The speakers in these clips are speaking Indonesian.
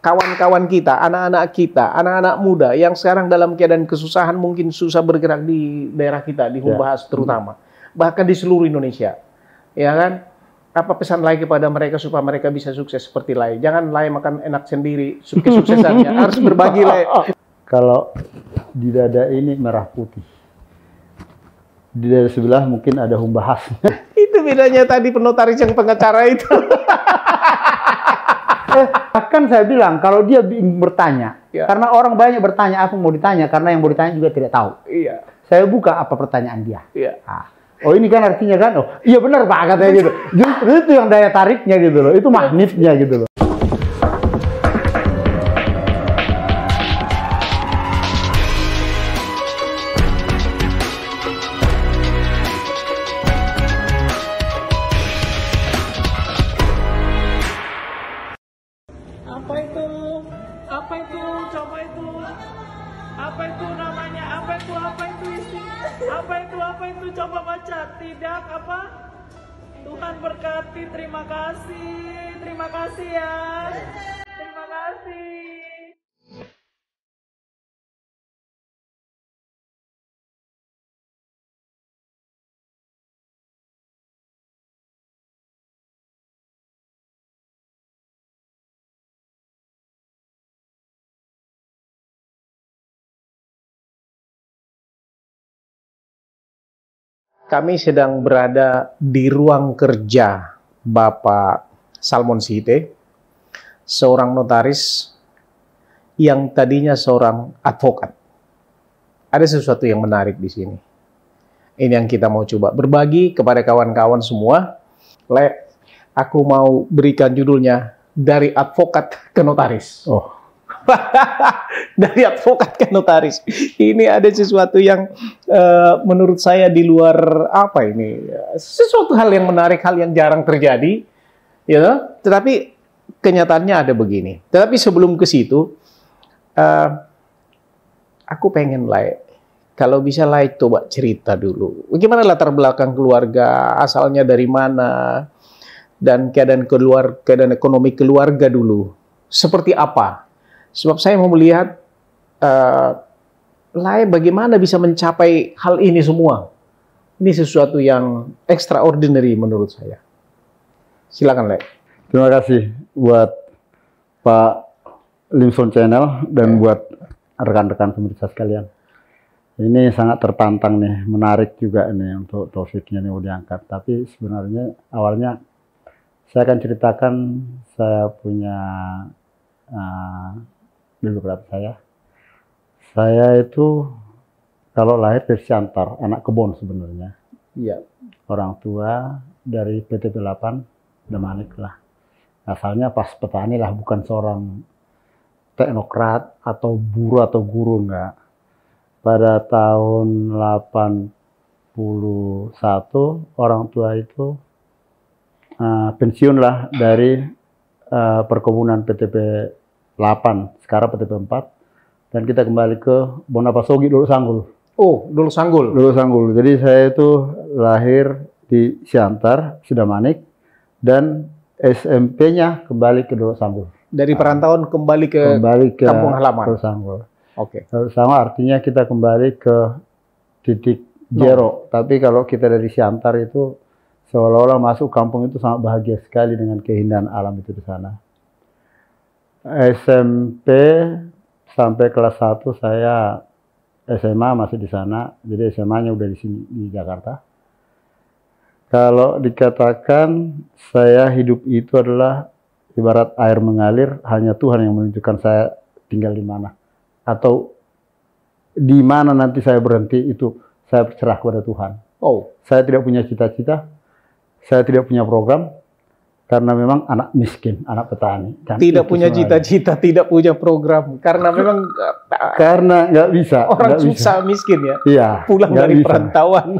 kawan-kawan kita, anak-anak muda yang sekarang dalam keadaan kesusahan, mungkin susah bergerak di daerah kita, di Humbahas terutama, bahkan di seluruh Indonesia, ya kan? Apa pesan Lai kepada mereka supaya mereka bisa sukses seperti Lai? Jangan Lai makan enak sendiri, kesuksesannya harus berbagi Lai. Kalau di dada ini merah putih, di dada sebelah mungkin ada Humbahas. Itu bedanya tadi penotaris yang pengacara itu. Bahkan saya bilang kalau dia bertanya, karena orang banyak bertanya apa mau ditanya, karena yang mau ditanya juga tidak tahu. Iya. Saya buka apa pertanyaan dia. Iya. Oh ini kan artinya kan, oh iya benar Pak katanya gitu. Justru itu yang daya tariknya gitu loh, itu magnetnya gitu loh. Apa itu coba baca. Tidak apa? Tuhan berkati. Terima kasih ya. Terima kasih. Kami sedang berada di ruang kerja Bapak Salmon Sihite, seorang notaris yang tadinya seorang advokat. Ada sesuatu yang menarik di sini. Ini yang kita mau coba berbagi kepada kawan-kawan semua. Aku mau berikan judulnya Dari Advokat ke Notaris. Oh. Dari advokat ke notaris. Ini ada sesuatu yang menurut saya di luar apa ini? Sesuatu hal yang menarik, hal yang jarang terjadi, ya. Tetapi kenyataannya ada begini. Tetapi sebelum ke situ, aku pengen kalau bisa coba cerita dulu. Bagaimana latar belakang keluarga, asalnya dari mana, dan keadaan ekonomi keluarga dulu. Seperti apa? Sebab saya mau melihat bagaimana bisa mencapai hal ini semua. Ini sesuatu yang extraordinary menurut saya. Silakan, Lai. Terima kasih buat Pak Limson Channel dan buat rekan-rekan pemirsa sekalian. Ini sangat tertantang nih, menarik juga ini untuk topiknya nih mau diangkat. Tapi sebenarnya awalnya saya akan ceritakan saya punya bibliografi saya itu kalau lahir dari Siantar, anak kebon sebenarnya. Iya. Orang tua dari PTP 8, Damanik lah. Asalnya pas petani lah, bukan seorang teknokrat atau buruh atau guru, enggak. Pada tahun 81, orang tua itu pensiun lah dari perkebunan PTP 8, sekarang PTP 4, dan kita kembali ke Bonapasogi Dulu Sanggul. Oh, Dulu Sanggul. Dulu Sanggul. Jadi saya itu lahir di Siantar, Sidamanik, dan SMP-nya kembali ke Dulu Sanggul. Dari perantauan kembali ke kampung halaman. Dulu Sanggul. Oke. Sama artinya kita kembali ke titik zero. Tapi kalau kita dari Siantar itu seolah-olah masuk kampung itu sangat bahagia sekali dengan keindahan alam itu di sana. SMP sampai kelas 1 saya SMA masih di sana, jadi SMA-nya udah di sini di Jakarta. Kalau dikatakan saya hidup itu adalah ibarat air mengalir, hanya Tuhan yang menunjukkan saya tinggal di mana atau di mana nanti saya berhenti, itu saya berserah kepada Tuhan. Oh, saya tidak punya cita-cita, saya tidak punya program. Karena memang anak miskin, anak petani. Tidak punya cita-cita, tidak punya program. Karena memang karena nggak bisa. Orang susah miskin ya. Iya. Pulang dari perantauan.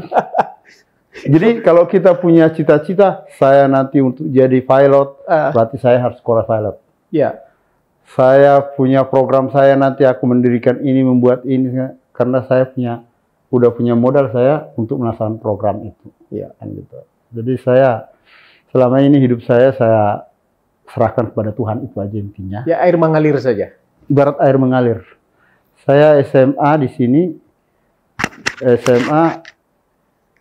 Jadi kalau kita punya cita-cita, saya nanti untuk jadi pilot, berarti saya harus sekolah pilot. Iya. Saya punya program, saya nanti aku mendirikan ini, membuat ini, karena saya udah punya modal saya untuk melaksanakan program itu. Iya, kan gitu. Jadi saya selama ini hidup saya serahkan kepada Tuhan, itu aja intinya. Ya, air mengalir saja. Ibarat air mengalir. Saya SMA di sini, SMA,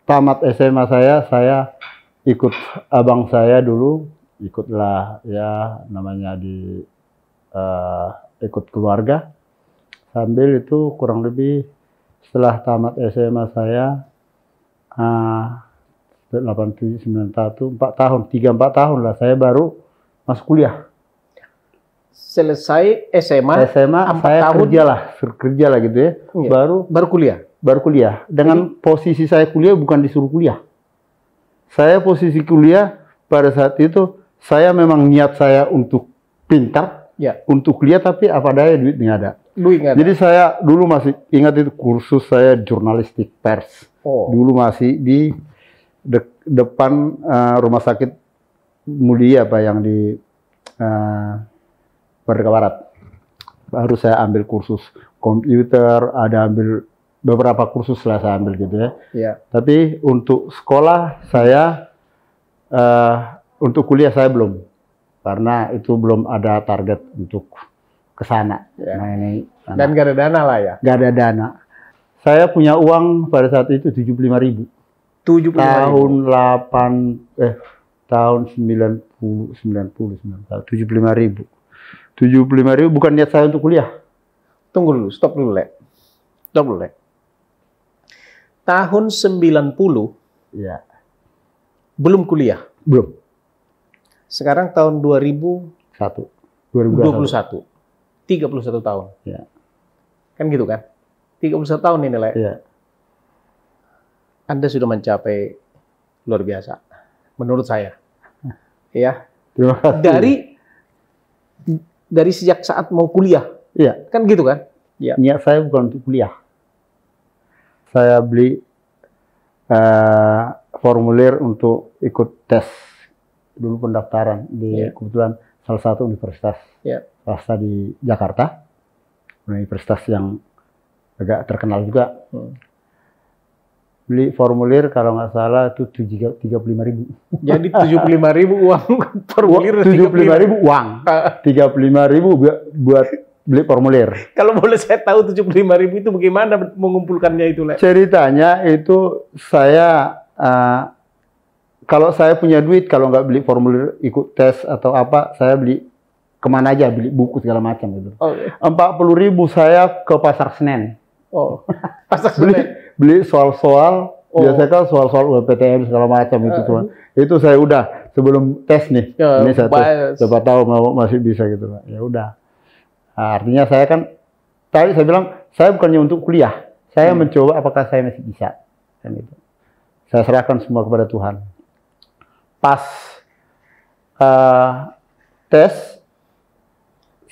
tamat SMA saya ikut abang saya dulu, ikutlah ya namanya di ikut keluarga. Sambil itu kurang lebih setelah tamat SMA saya 87, 91, 4 tahun, 3-4 tahun lah saya baru masuk kuliah. Selesai SMA, saya kerja lah gitu ya. Iya. Baru kuliah. Dengan posisi saya kuliah bukan disuruh kuliah. Saya posisi kuliah pada saat itu saya memang niat saya untuk pintar, ya, untuk kuliah, tapi apa daya duit nggak ada. Jadi saya dulu masih ingat itu kursus saya jurnalistik pers. Dulu masih di depan rumah sakit Mulia apa yang di Merdeka Barat. Baru saya ambil kursus komputer, ada ambil beberapa kursus lah saya ambil gitu ya. Ya. Tapi untuk sekolah saya, untuk kuliah saya belum, karena itu belum ada target untuk ke sana. Ya. Nah, ini dan gak ada dana lah ya? Gak ada dana. Saya punya uang pada saat itu 75.000. 75.000. Tahun 75.000. 75.000 bukan niat saya untuk kuliah. Tunggu dulu, stop dulu, Le. Tahun 90, ya, belum kuliah? Belum. Sekarang tahun 2021. 31 tahun. Ya. Kan gitu kan? 31 tahun ini, Le. Ya. Anda sudah mencapai luar biasa, menurut saya. Ya. Terima kasih. Dari sejak saat mau kuliah. Iya. Kan gitu kan? Ya. Niat saya bukan untuk kuliah. Saya beli formulir untuk ikut tes dulu pendaftaran di kebetulan salah satu universitas swasta di Jakarta, universitas yang agak terkenal juga. Beli formulir kalau nggak salah itu 35.000. Jadi 75.000 uang formulir. 75.000 uang, 35.000 buat beli formulir. Kalau boleh saya tahu 75.000 itu bagaimana mengumpulkannya itu, Le? Ceritanya itu saya kalau saya punya duit, kalau nggak beli formulir ikut tes atau apa, saya beli kemana aja, beli buku segala macam gitu. 40.000 saya ke Pasar Senen. Pasar Senen. Beli soal-soal, biasanya kan soal-soal UPTM segala macam itu tuh. Itu saya udah sebelum tes nih. Ini siapa tahu masih bisa gitu. Ya udah. Artinya saya kan tadi saya bilang saya bukannya untuk kuliah. Saya mencoba apakah saya masih bisa. Kan gitu. Saya serahkan semua kepada Tuhan. Pas tes,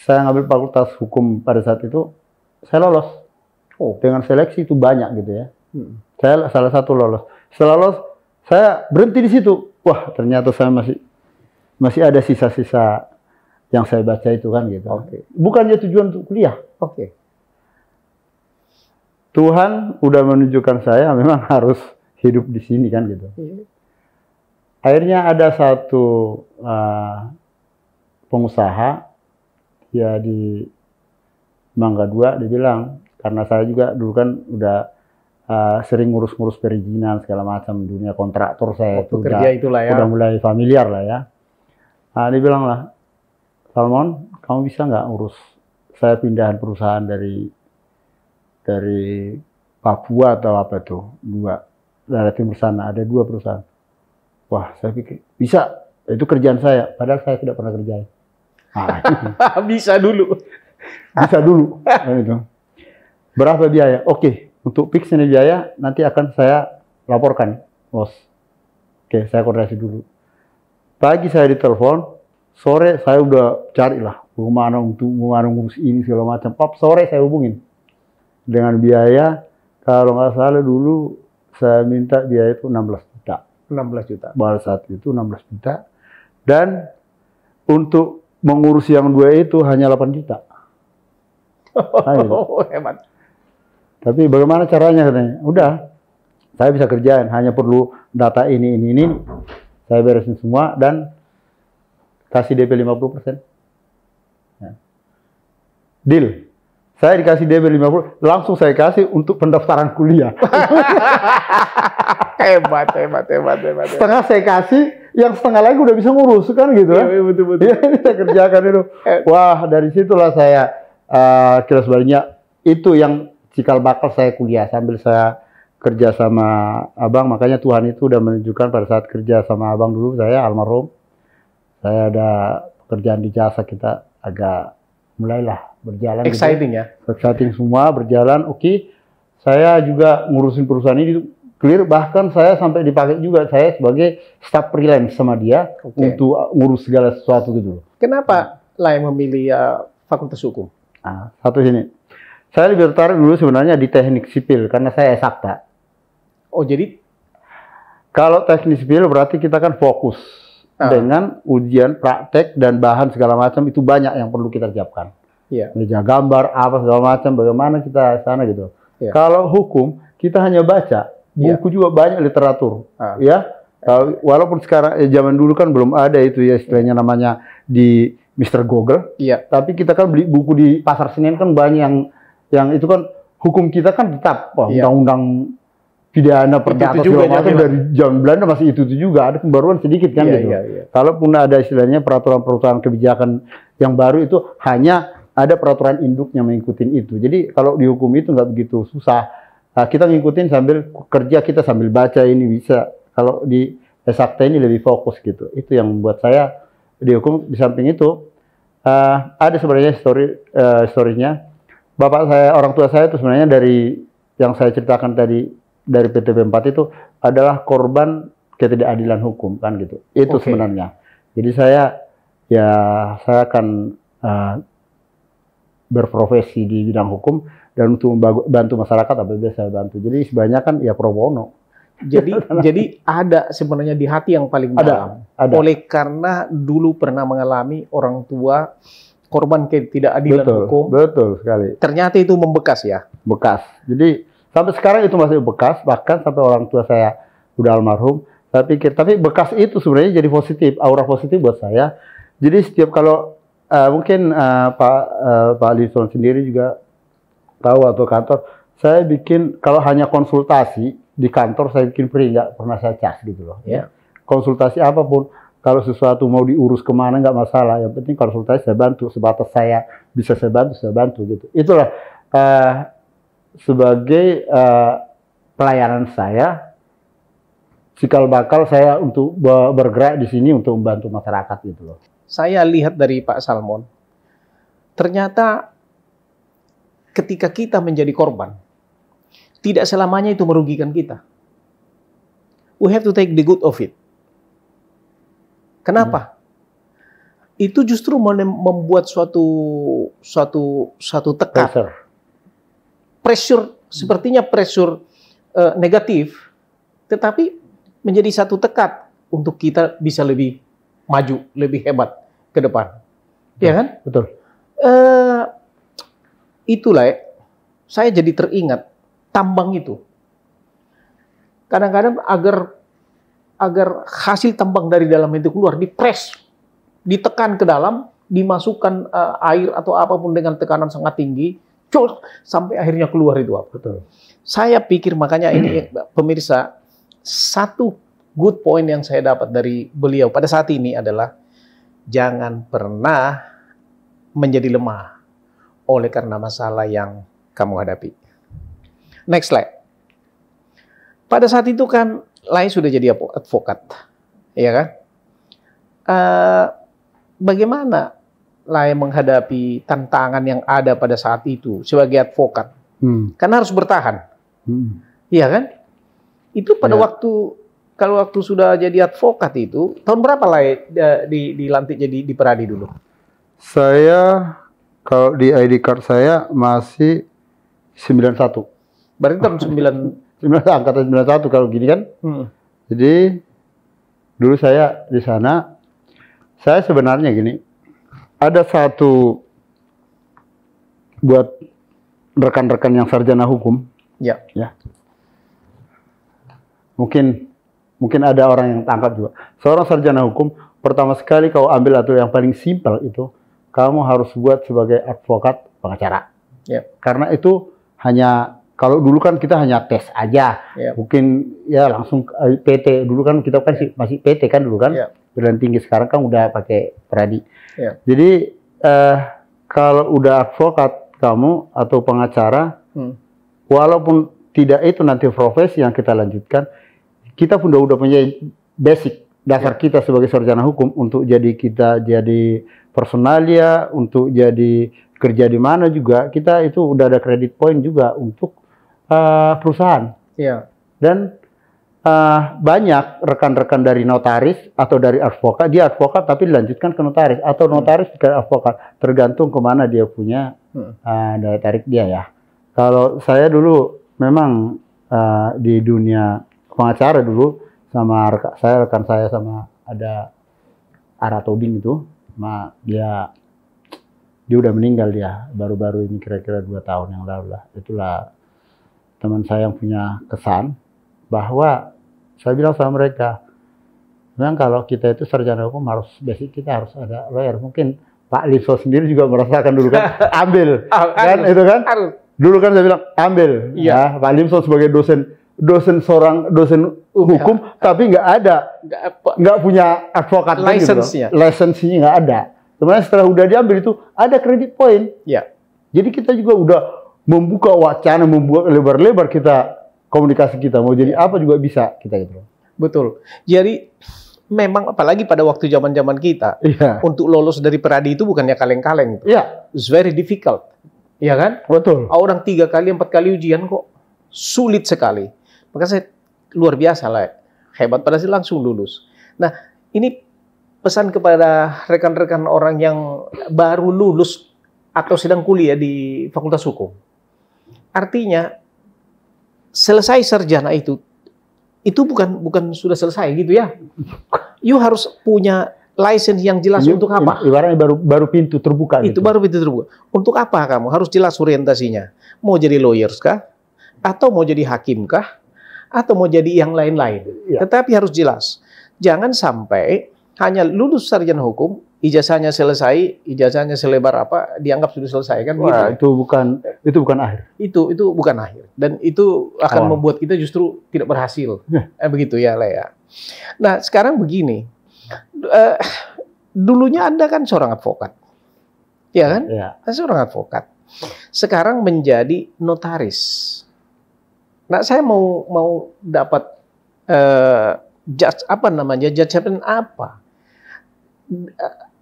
saya ngambil fakultas hukum pada saat itu, saya lolos. Dengan seleksi itu banyak gitu ya. Saya salah satu lolos. Setelah lolos, saya berhenti di situ. Wah, ternyata saya masih ada sisa-sisa yang saya baca itu kan gitu. Bukannya tujuan untuk kuliah. Tuhan udah menunjukkan saya memang harus hidup di sini kan gitu. Akhirnya ada satu pengusaha ya di Mangga 2, dia bilang, karena saya juga dulu kan udah sering ngurus-ngurus perizinan segala macam, dunia kontraktor saya itu udah mulai familiar lah ya. Nah, dia bilang lah, Salmon, kamu bisa nggak urus saya pindahan perusahaan dari Papua atau apa tuh, dari timur sana ada 2 perusahaan. Wah, saya pikir bisa, itu kerjaan saya, padahal saya tidak pernah kerjain. Bisa dulu. Gitu. Berapa biaya? Oke, untuk fix ini biaya nanti akan saya laporkan, bos. Oke, saya koordinasi dulu. Pagi saya ditelepon, sore saya udah carilah bagaimana ngurus ini segala macam. Sore saya hubungin dengan biaya, kalau nggak salah dulu saya minta biaya itu 16 juta. 16 juta. Pada saat itu 16 juta. Dan untuk mengurus yang 2 itu hanya 8 juta. Hebat. Tapi bagaimana caranya katanya? Udah, saya bisa kerjain, hanya perlu data ini. Saya beresin semua dan kasih DP 50%. Ya. Deal. Saya dikasih DP 50, langsung saya kasih untuk pendaftaran kuliah. Hebat. Setengah saya kasih, yang setengah lagi udah bisa ngurus kan gitu kan. Iya, betul. Ya, kita kerjakan itu. Wah, dari situlah saya kira sebenarnya itu yang cikal bakal saya kuliah sambil saya kerja sama abang. Makanya Tuhan itu udah menunjukkan pada saat kerja sama abang dulu, saya almarhum, saya ada pekerjaan di jasa, kita agak mulailah berjalan. Exciting gitu. ya? Exciting semua berjalan. Oke. Saya juga ngurusin perusahaan ini clear, bahkan saya sampai dipakai juga saya sebagai staff freelance sama dia untuk ngurus segala sesuatu gitu. Kenapa Lai memilih Fakultas Hukum? Nah, satu sini. Saya lebih tertarik dulu sebenarnya di teknik sipil karena saya eksakta. Oh, jadi kalau teknik sipil berarti kita kan fokus dengan ujian, praktek dan bahan segala macam, itu banyak yang perlu kita siapkan. Iya. Meja gambar apa segala macam, bagaimana kita sana gitu. Iya. Kalau hukum kita hanya baca, buku juga banyak literatur, ya. Walaupun sekarang zaman dulu kan belum ada itu ya istilahnya namanya di Mr. Google. Iya. Tapi kita kan beli buku di Pasar Senen kan banyak yang itu kan hukum kita kan tetap undang-undang pidana perdata segala macam dari zaman Belanda masih itu juga, ada pembaruan sedikit kan gitu. Kalaupun ada istilahnya peraturan-peraturan kebijakan yang baru itu hanya ada peraturan induknya mengikuti itu. Jadi kalau di hukum itu nggak begitu susah. Nah, kita ngikutin sambil kerja, kita sambil baca ini bisa. Kalau di eksakta ini lebih fokus gitu. Itu yang membuat saya di hukum. Di samping itu ada sebenarnya story-nya. Bapak saya, orang tua saya itu sebenarnya dari yang saya ceritakan tadi dari PTP 4 itu adalah korban ketidakadilan hukum kan gitu. Itu sebenarnya. Jadi saya akan berprofesi di bidang hukum dan untuk membantu masyarakat apabila saya bantu. Jadi sebenarnya kan ya pro bono. Jadi ada sebenarnya di hati yang paling dalam. Ada. Oleh karena dulu pernah mengalami orang tua korban ketidakadilan hukum. Betul sekali. Ternyata itu membekas ya. Bekas. Jadi sampai sekarang itu masih bekas, bahkan sampai orang tua saya udah almarhum. Tapi bekas itu sebenarnya jadi positif, aura positif buat saya. Jadi setiap kalau mungkin Pak Lison sendiri juga tahu atau kantor, saya bikin kalau hanya konsultasi di kantor saya bikin free, nggak pernah saya cas gitu loh. Ya. Konsultasi apapun, kalau sesuatu mau diurus kemana nggak masalah. Yang penting konsultasi saya bantu, sebatas saya bisa saya bantu gitu. Itulah sebagai pelayanan saya, cikal bakal saya untuk bergerak di sini untuk membantu masyarakat gitu loh. Saya lihat dari Pak Salmon, ternyata ketika kita menjadi korban, tidak selamanya itu merugikan kita. We have to take the good of it. Kenapa? Itu justru membuat suatu tekan. Pressure, sepertinya pressure negatif, tetapi menjadi satu tekat untuk kita bisa lebih maju, lebih hebat ke depan. Ya kan? Betul. Itulah saya jadi teringat tambang itu. Kadang-kadang agar hasil tambang dari dalam itu keluar, dipres, ditekan ke dalam, dimasukkan air atau apapun dengan tekanan sangat tinggi, sampai akhirnya keluar itu apa. Betul. Saya pikir makanya ini pemirsa, satu good point yang saya dapat dari beliau pada saat ini adalah jangan pernah menjadi lemah oleh karena masalah yang kamu hadapi. Next slide. Pada saat itu kan Lai sudah jadi advokat, ya kan? Bagaimana Lai menghadapi tantangan yang ada pada saat itu sebagai advokat? Karena harus bertahan, iya kan? Itu pada kalau waktu sudah jadi advokat itu tahun berapa Lai dilantik jadi di Peradi dulu? Saya kalau di ID card saya masih 91. Berarti tahun 9 angkatan 91 kalau gini kan. Jadi dulu saya di sana, saya sebenarnya gini, ada satu buat rekan-rekan yang sarjana hukum. Ya. Mungkin ada orang yang tangkap juga. Seorang sarjana hukum pertama sekali kau ambil atau yang paling simpel itu, kamu harus buat sebagai advokat pengacara. Karena itu hanya, kalau dulu kan kita hanya tes aja, mungkin ya langsung PT. Dulu kan kita kan masih PT kan dulu kan, perguruan tinggi. Sekarang kan udah pakai pradi. Jadi kalau udah advokat kamu atau pengacara, walaupun tidak itu nanti profesi yang kita lanjutkan, kita pun udah punya basic dasar kita sebagai sarjana hukum untuk jadi personalia, untuk jadi kerja di mana juga, kita itu udah ada kredit point juga untuk perusahaan. Dan banyak rekan-rekan dari notaris atau dari advokat, dia advokat tapi dilanjutkan ke notaris, atau notaris ke advokat, tergantung kemana dia punya daya tarik dia ya. Kalau saya dulu memang di dunia pengacara dulu, sama rekan saya sama ada Ara Tobing itu, sama dia udah meninggal dia baru-baru ini, kira-kira 2 tahun yang lalu lah. Itulah teman saya yang punya kesan bahwa saya bilang sama mereka, memang kalau kita itu sarjana hukum harus basic, kita harus ada lawyer. Mungkin Pak Liso sendiri juga merasakan dulu kan, ambil kan itu kan. Dulu kan saya bilang ambil, ya Pak Limso sebagai dosen hukum, tapi nggak punya advokat license-nya, license-nya nggak ada. Sebenarnya setelah udah diambil itu ada kredit point. Jadi kita juga udah membuka wacana, membuat lebar-lebar kita komunikasi kita, mau jadi apa juga bisa kita gitu. Betul. Jadi memang apalagi pada waktu zaman-zaman kita, untuk lolos dari pradi itu bukannya kaleng-kaleng. It's very difficult. Iya kan? Betul. Orang 3 kali, 4 kali ujian kok sulit sekali. Maka saya luar biasa lah, hebat pada sih langsung lulus. Nah, ini pesan kepada rekan-rekan orang yang baru lulus atau sedang kuliah di Fakultas Hukum. Artinya selesai sarjana itu bukan sudah selesai gitu ya. You harus punya license yang jelas untuk apa? Ibaratnya baru pintu terbuka. Itu gitu. Baru pintu terbuka. Untuk apa kamu? Harus jelas orientasinya. Mau jadi lawyers kah? Atau mau jadi hakim kah? Atau mau jadi yang lain-lain? Tetapi harus jelas. Jangan sampai hanya lulus sarjana hukum, ijazahnya selesai, ijazahnya selebar apa, dianggap sudah selesai kan? Wah, itu bukan akhir. Itu bukan akhir. Dan itu akan membuat kita justru tidak berhasil. Begitu ya, Lea. Nah, sekarang begini. Dulunya Anda kan seorang advokat, ya kan? Seorang advokat. Sekarang menjadi notaris. Nah, saya mau dapat judgement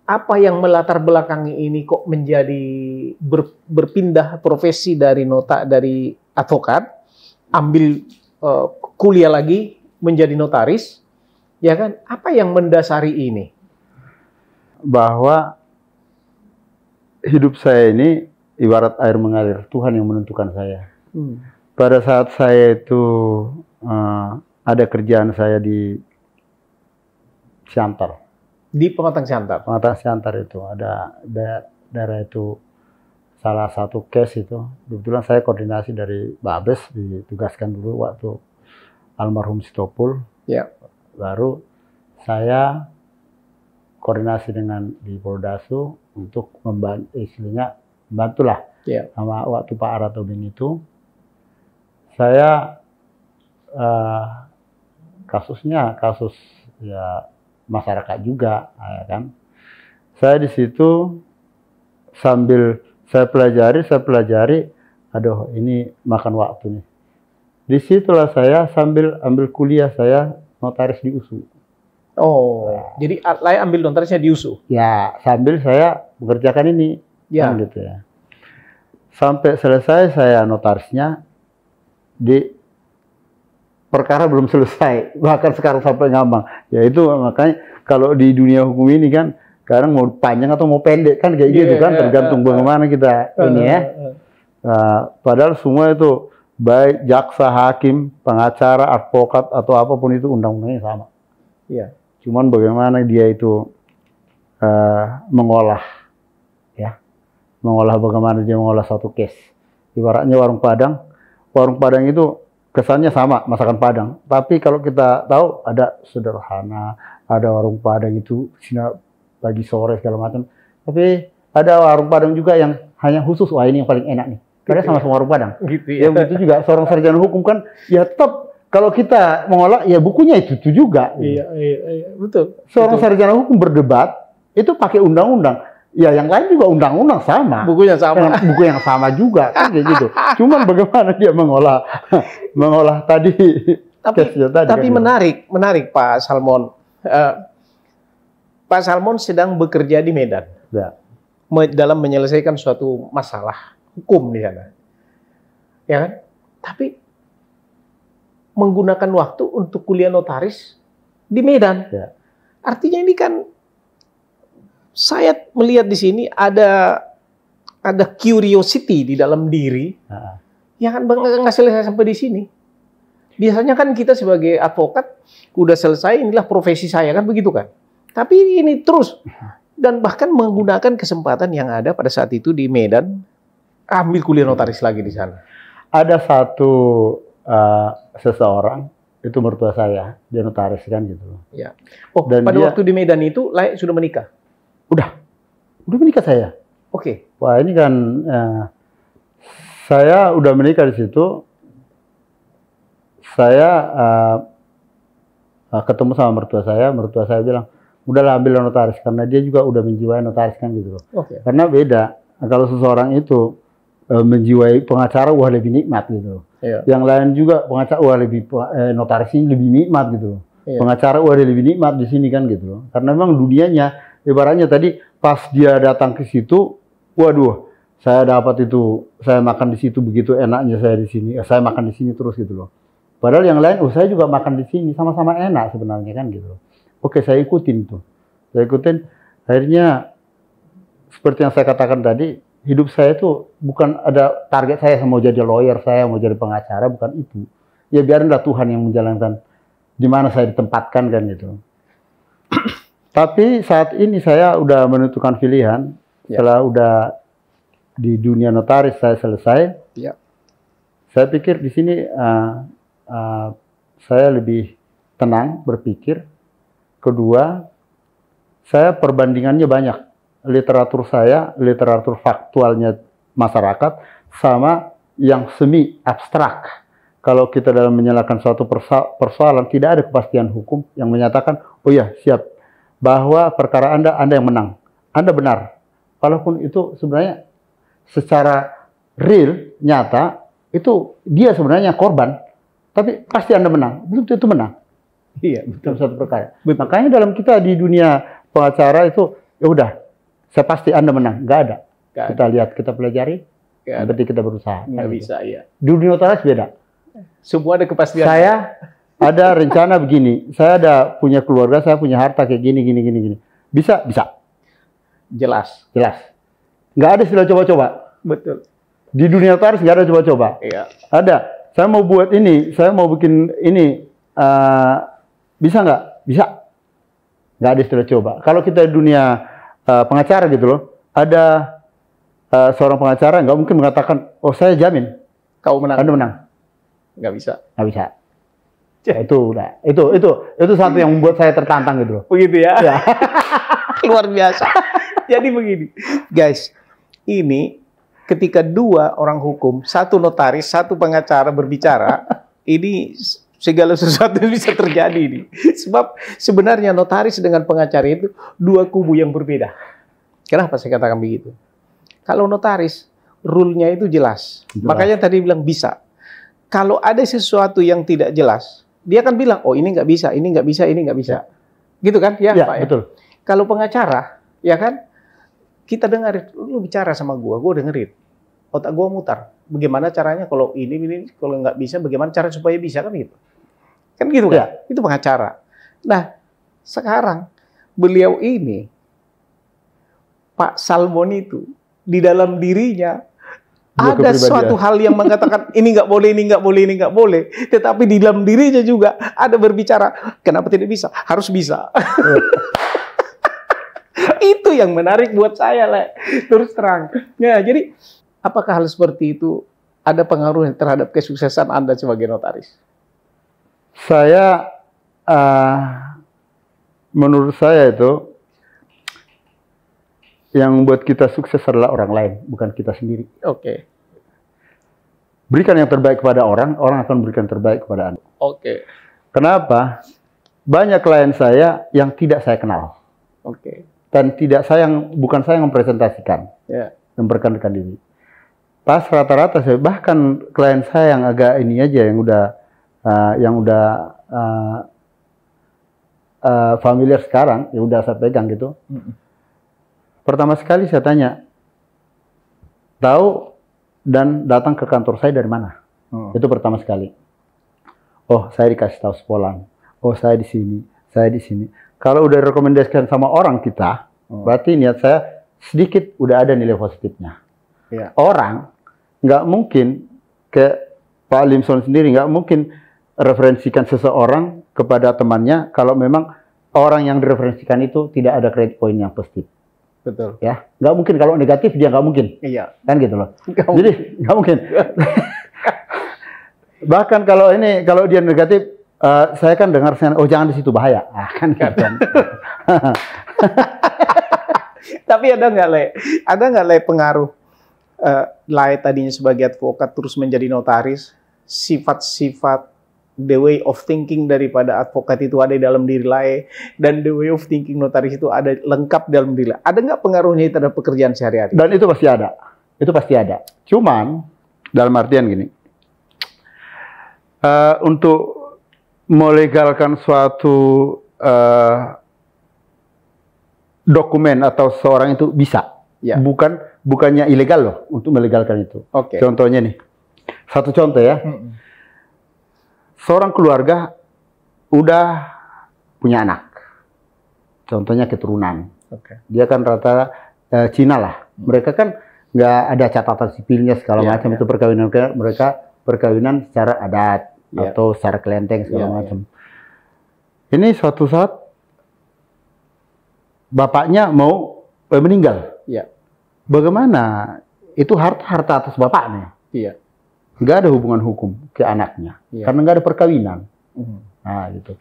apa yang melatar belakangi ini kok menjadi berpindah profesi dari advokat, ambil kuliah lagi menjadi notaris. Ya kan? Apa yang mendasari ini? Bahwa hidup saya ini ibarat air mengalir, Tuhan yang menentukan saya. Pada saat saya itu ada kerjaan saya di Siantar. Di Pematang Siantar? Pematang Siantar itu ada daerah itu, salah satu case itu. Kebetulan saya koordinasi dari Babes, ditugaskan dulu waktu almarhum Sitopul. Baru saya koordinasi dengan di Poldasu untuk membantulah sama waktu Pak Ara Tobing itu. Saya kasusnya kasus ya masyarakat juga, ya kan. Saya di situ sambil saya pelajari, aduh ini makan waktu nih. Disitulah saya sambil ambil kuliah, saya notaris di USU. Jadi saya ambil notarisnya di USU? Ya, sambil saya mengerjakan ini. Kan gitu ya. Sampai selesai saya notarisnya, di perkara belum selesai. Bahkan sekarang sampai ngambang. Ya itu makanya kalau di dunia hukum ini kan, sekarang mau panjang atau mau pendek kan kayak gitu kan, tergantung bagaimana kita ini ya. Padahal semua itu, baik jaksa, hakim, pengacara, advokat atau apapun itu undang-undangnya sama. Cuman bagaimana dia itu mengolah bagaimana dia mengolah satu case. Ibaratnya warung Padang itu kesannya sama masakan Padang. Tapi kalau kita tahu ada sederhana, ada warung Padang itu sini pagi sore segala macam. Tapi ada warung Padang juga yang hanya khusus, wah ini yang paling enak nih. Karena sama-sama warung Padang. Gitu ya. Yang itu juga seorang sarjana hukum kan, ya tetap kalau kita mengolah, ya bukunya itu juga. Iya, betul. Seorang betul. sarjana hukum berdebat itu pakai undang-undang. Ya yang lain juga undang-undang sama. Bukunya sama. Buku yang sama juga kan kayak gitu. Cuman bagaimana dia mengolah tadi. Tapi menarik Pak Salmon. Pak Salmon sedang bekerja di Medan. Ya. Dalam menyelesaikan suatu masalah hukum di sana. Ya kan? Tapi menggunakan waktu untuk kuliah notaris di Medan. Ya. Artinya ini kan saya melihat di sini ada curiosity di dalam diri. Ya kan nggak selesai sampai di sini. Biasanya kan kita sebagai advokat udah selesai, inilah profesi saya kan begitu kan. Tapi ini terus dan bahkan menggunakan kesempatan yang ada pada saat itu di Medan, ambil kuliah notaris lagi di sana. Ada satu seseorang itu mertua saya, dia notaris kan gitu. Ya. Oh, dan pada dia, waktu di Medan itu sudah menikah. Udah menikah saya. Oke. Wah ini kan saya udah menikah di situ. Saya ketemu sama mertua saya bilang, udahlah ambil notaris karena dia juga udah menjiwai notaris kan gitu loh. Okay. Karena beda kalau seseorang itu menjiwai pengacara wah lebih nikmat gitu loh. Yeah. Yang lain juga pengacara wah lebih notaris ini lebih nikmat gitu loh. Yeah. Pengacara wah lebih nikmat di sini kan gitu loh. Karena memang dunianya ibaratnya tadi pas dia datang ke situ, waduh, saya dapat itu, saya makan di situ begitu enaknya saya di sini, saya makan di sini terus gitu loh. Padahal yang lain, saya juga makan di sini, sama-sama enak sebenarnya kan gitu loh. Oke, saya ikutin tuh. Saya ikutin, akhirnya seperti yang saya katakan tadi, hidup saya itu bukan ada target saya mau jadi lawyer, saya mau jadi pengacara, bukan itu. Ya biarinlah Tuhan yang menjalankan di mana saya ditempatkan kan gitu. Tapi saat ini saya udah menentukan pilihan, setelah udah di dunia notaris saya selesai. Ya. Saya pikir di sini saya lebih tenang berpikir. Kedua, saya perbandingannya banyak. Literatur faktualnya masyarakat sama yang semi abstrak. Kalau kita dalam menyalahkan suatu persoalan, tidak ada kepastian hukum yang menyatakan, oh ya siap, bahwa perkara Anda yang menang. Anda benar. Walaupun itu sebenarnya secara real, nyata, itu dia sebenarnya korban. Tapi pasti Anda menang. Belum tentu menang. Iya, betul. Dalam satu perkara. Makanya dalam kita di dunia pengacara itu, ya udah, saya pasti Anda menang. Nggak ada. Kita lihat, kita pelajari, berarti kita berusaha. Nggak bisa, iya. Di dunia notaris beda. Semua ada kepastian. Saya ada rencana begini. Saya ada punya keluarga, saya punya harta kayak gini. Bisa? Bisa. Jelas. Nggak ada istilah coba-coba. Betul. Di dunia notaris nggak ada coba-coba. Iya. Ada. Saya mau buat ini, saya mau bikin ini. Bisa nggak? Bisa. Nggak ada istilah coba. Kalau kita di dunia pengacara gitu loh, ada seorang pengacara nggak mungkin mengatakan, oh saya jamin. Kau menang. Anda menang. Nggak bisa. Nggak bisa. Ya, itu satu yang membuat saya tertantang gitu loh. Begitu ya. Luar biasa. Jadi begini, guys, ini ketika dua orang hukum, satu notaris, satu pengacara berbicara, ini segala sesuatu bisa terjadi ini. Sebab sebenarnya notaris dengan pengacara itu dua kubu yang berbeda. Kenapa saya katakan begitu? Kalau notaris, rule-nya itu jelas. Makanya tadi bilang bisa. Kalau ada sesuatu yang tidak jelas, dia akan bilang, oh ini nggak bisa, ini nggak bisa, ini nggak bisa. Gitu kan? Ya, Pak, betul. Ya? Kalau pengacara, ya kan? Kita dengar, lu bicara sama gua dengerin. Otak gua mutar. Bagaimana caranya kalau ini kalau nggak bisa, bagaimana cara supaya bisa, kan gitu. Kan gitu kan? Ya. Itu pengacara. Nah, sekarang beliau ini, Pak Salmon itu, di dalam dirinya, ada suatu hal yang mengatakan ini nggak boleh, ini nggak boleh, ini nggak boleh. Tetapi di dalam dirinya juga ada berbicara, kenapa tidak bisa? Harus bisa. Itu yang menarik buat saya, Le. Terus terang. Ya, jadi apakah hal seperti itu ada pengaruhnya terhadap kesuksesan Anda sebagai notaris? Saya, menurut saya itu, yang membuat kita sukses adalah orang lain, bukan kita sendiri. Oke. Berikan yang terbaik kepada orang, orang akan berikan terbaik kepada Anda. Oke. Kenapa? Banyak klien saya yang tidak saya kenal. Oke. Dan bukan saya yang mempresentasikan, memperkenalkan diri. Pas rata-rata saya, bahkan klien saya yang agak ini aja, yang udah familiar sekarang, yang udah saya pegang gitu. Pertama sekali saya tanya, tahu dan datang ke kantor saya dari mana? Itu pertama sekali. Oh, saya dikasih tahu sekolah. Oh, saya di sini, saya di sini. Kalau udah rekomendasikan sama orang kita, berarti niat saya sedikit udah ada nilai positifnya. Ya. Orang nggak mungkin ke Pak Limson sendiri nggak mungkin referensikan seseorang kepada temannya kalau memang orang yang direferensikan itu tidak ada credit point yang positif. Betul. Ya, nggak mungkin kalau negatif dia nggak mungkin. Iya. Kan gitu loh. Jadi nggak mungkin. Bahkan kalau dia negatif, saya kan dengar oh jangan di situ bahaya. Kan gitu kan. Tapi ada nggak Le pengaruh Le tadinya sebagai advokat terus menjadi notaris, sifat-sifat the way of thinking daripada advokat itu ada di dalam diri Le, dan the way of thinking notaris itu ada lengkap dalam diri Le. Ada nggak pengaruhnya terhadap pekerjaan sehari-hari? Dan itu pasti ada. Itu pasti ada. Cuman dalam artian gini, untuk melegalkan suatu dokumen atau seorang itu bisa, bukannya ilegal loh untuk melegalkan itu. Contohnya nih, satu contoh ya. Seorang keluarga udah punya anak, contohnya keturunan. Dia kan rata Cina lah. Mereka kan nggak ada catatan sipilnya segala macam. Itu perkawinan mereka perkawinan secara adat atau secara kelenteng segala macam. Ini suatu saat bapaknya mau meninggal. Bagaimana? Itu harta atas bapaknya. Nggak ada hubungan hukum ke anaknya, karena nggak ada perkawinan. Nah, gitu.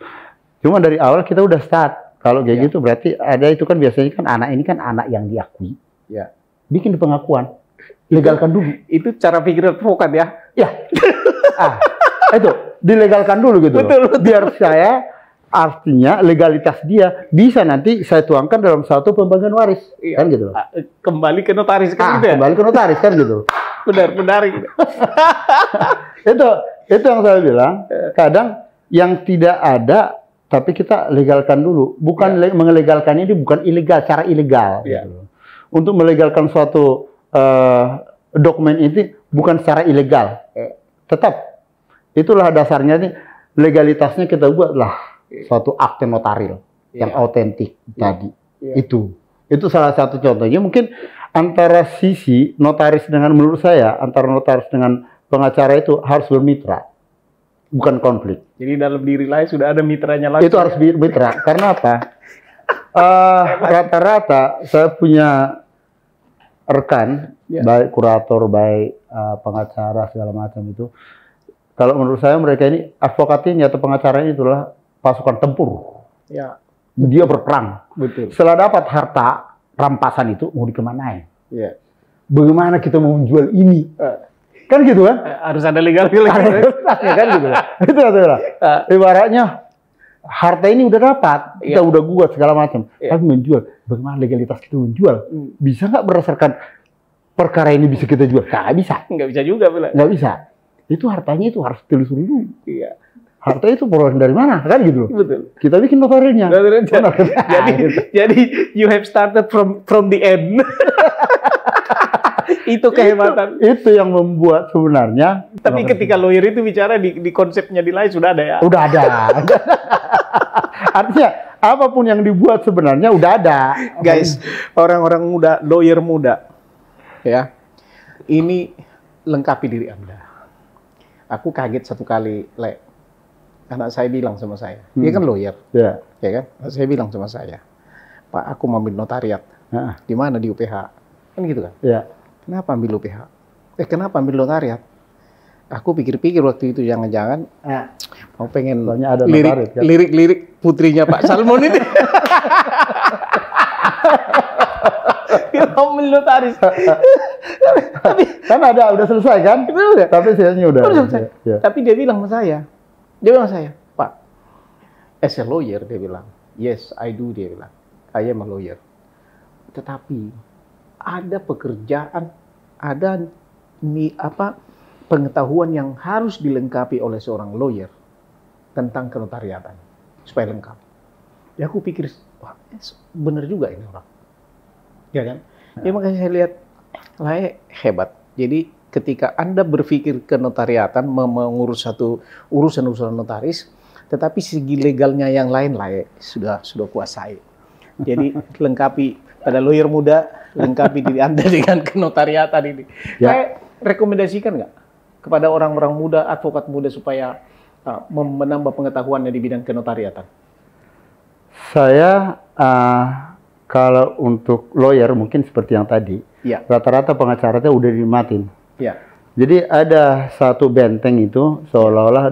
Cuma dari awal kita udah start. Kalau kayak gitu berarti ada itu kan biasanya kan anak ini kan anak yang diakui. Bikin di pengakuan, legalkan dulu. Itu cara pikir advokat ya? Ya. Itu dilegalkan dulu gitu. Betul. Biar saya artinya legalitas dia bisa nanti saya tuangkan dalam satu pembagian waris, kan gitu. Kembali ke notaris kan gitu ya? Kembali ke notaris kan gitu. Benar. itu yang saya bilang. Kadang yang tidak ada, tapi kita legalkan dulu. Bukan melegalkan ini bukan ilegal, cara ilegal. Gitu. Untuk melegalkan suatu dokumen ini bukan secara ilegal. Tetap itulah dasarnya nih, legalitasnya kita buatlah suatu akte notaril yang autentik tadi. Itu salah satu contohnya. Mungkin antara sisi notaris menurut saya, antara notaris dengan pengacara itu harus bermitra, bukan konflik. Jadi dalam diri lain sudah ada mitranya lagi. Itu harus mitra. Karena apa? Rata-rata saya punya rekan, baik kurator, baik pengacara segala macam itu. Kalau menurut saya mereka ini advokat ini atau pengacara ini itulah pasukan tempur. Dia berperang. Betul. Setelah dapat harta rampasan itu mau dikemanain? Bagaimana kita mau menjual ini? Kan gitu kan? Harus ada legal kan gitu. Itu adalah ibaratnya harta ini udah dapat, kita udah buat segala macam, tapi menjual, bagaimana legalitas kita menjual? Bisa nggak berdasarkan perkara ini bisa kita jual? Nggak bisa. Nggak bisa juga, nggak bisa. Itu hartanya itu harus telusuri dulu. Harta itu peroleh dari mana, kan gitu. Betul. Kita bikin notarilnya. Jadi you have started from the end. Itu kehebatan. Itu yang membuat sebenarnya. Tapi ketika lawyer itu bicara di konsepnya di lain sudah ada ya. Udah ada. Artinya apapun yang dibuat sebenarnya udah ada. Guys, orang-orang muda, lawyer muda, ya, ini lengkapi diri Anda. Aku kaget satu kali, Le. Anak saya bilang sama saya, dia kan lawyer, ya kan? Saya bilang sama saya, Pak, aku mau ambil notariat. Di mana? Di UPH, kan gitu kan? Kenapa ambil UPH? Kenapa ambil notariat? Aku pikir-pikir waktu itu jangan-jangan mau pengen Soalnya ada notaris, kan? lirik putrinya Pak Salmon ini. Mau notaris. Tapi Kan ada, udah selesai kan? udah. Tapi sayangnya udah. Selesai. Ya. Tapi dia bilang sama saya, Pak, as a lawyer, dia bilang, yes, I do, dia bilang, I am a lawyer. Tetapi ada pekerjaan, ada pengetahuan yang harus dilengkapi oleh seorang lawyer tentang kenotariatan supaya lengkap. Ya aku pikir, wah, benar juga ini orang, ya kan? Ya makanya saya lihat, Lae hebat. Jadi ketika Anda berpikir kenotariatan mengurus satu urusan notaris, tetapi segi legalnya yang lain Lae sudah kuasai. Jadi lengkapi pada lawyer muda, lengkapi diri Anda dengan kenotariatan ini. Ya. Saya rekomendasikan nggak kepada orang-orang muda, advokat muda supaya menambah pengetahuannya di bidang kenotariatan? Saya kalau untuk lawyer mungkin seperti yang tadi, Ya. rata-rata pengacaranya udah dinikmatin. Ya. Jadi ada satu benteng itu seolah-olah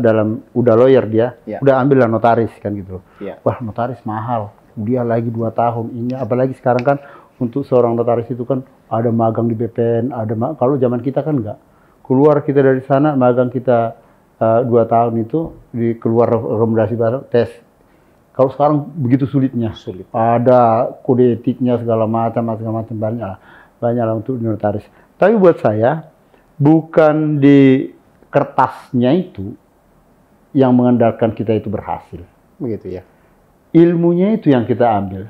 udah lawyer dia, Ya. udah ambil lah notaris kan gitu. Ya. Wah, notaris mahal. Dia lagi 2 tahun ini, apalagi sekarang kan untuk seorang notaris itu kan ada magang di BPN, kalau zaman kita kan enggak. Keluar kita dari sana, magang kita 2 tahun itu keluar rekomendasi baru tes. Kalau sekarang begitu sulitnya. Sulit. Ada kode etiknya segala macam banyak lah untuk notaris. Tapi buat saya bukan di kertasnya itu yang mengandalkan kita itu berhasil. Begitu ya. Ilmunya itu yang kita ambil.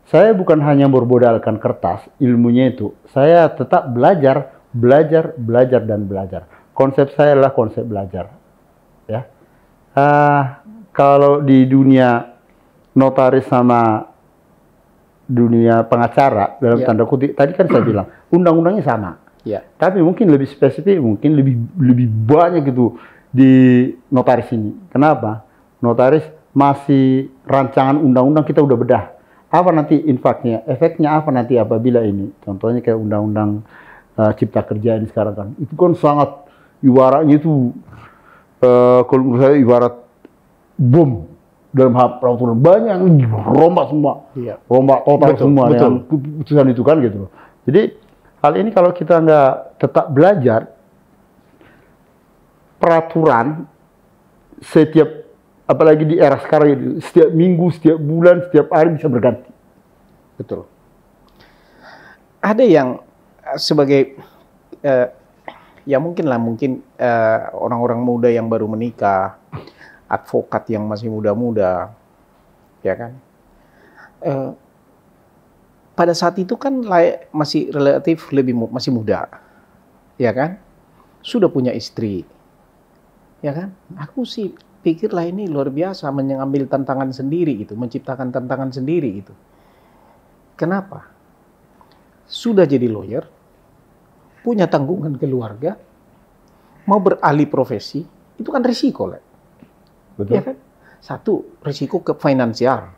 Saya bukan hanya bermodalkan kertas, ilmunya itu. Saya tetap belajar. Konsep saya adalah konsep belajar. Ya. Kalau di dunia notaris sama dunia pengacara dalam Ya. tanda kutip, tadi kan saya bilang undang-undangnya sama. Ya. Tapi mungkin lebih spesifik, mungkin lebih banyak gitu di notaris ini. Kenapa? Notaris masih rancangan undang-undang kita udah bedah. Apa nanti impactnya, efeknya apa nanti apabila ini? Contohnya kayak undang-undang Cipta Kerja ini sekarang kan. Itu kan sangat ibaratnya itu, kalau menurut saya ibarat bom dalam hal peraturan. Banyak yang rombak semua. Iya. Rombak total Betul, semua. betul. Yang keputusan itu kan gitu. Jadi hal ini kalau kita nggak tetap belajar, peraturan setiap, apalagi di era sekarang itu, setiap minggu, setiap bulan, setiap hari bisa berganti. Betul. Ada yang sebagai ya mungkin orang-orang muda yang baru menikah, advokat yang masih muda-muda, ya kan? Pada saat itu kan masih relatif masih muda, ya kan? Sudah punya istri, ya kan? Aku sih pikirlah ini luar biasa mengambil tantangan sendiri gitu, menciptakan tantangan sendiri gitu. Kenapa? Sudah jadi lawyer, punya tanggungan keluarga, mau beralih profesi, itu kan risiko, lah. Betul. Ya kan? Satu, risiko ke finansial.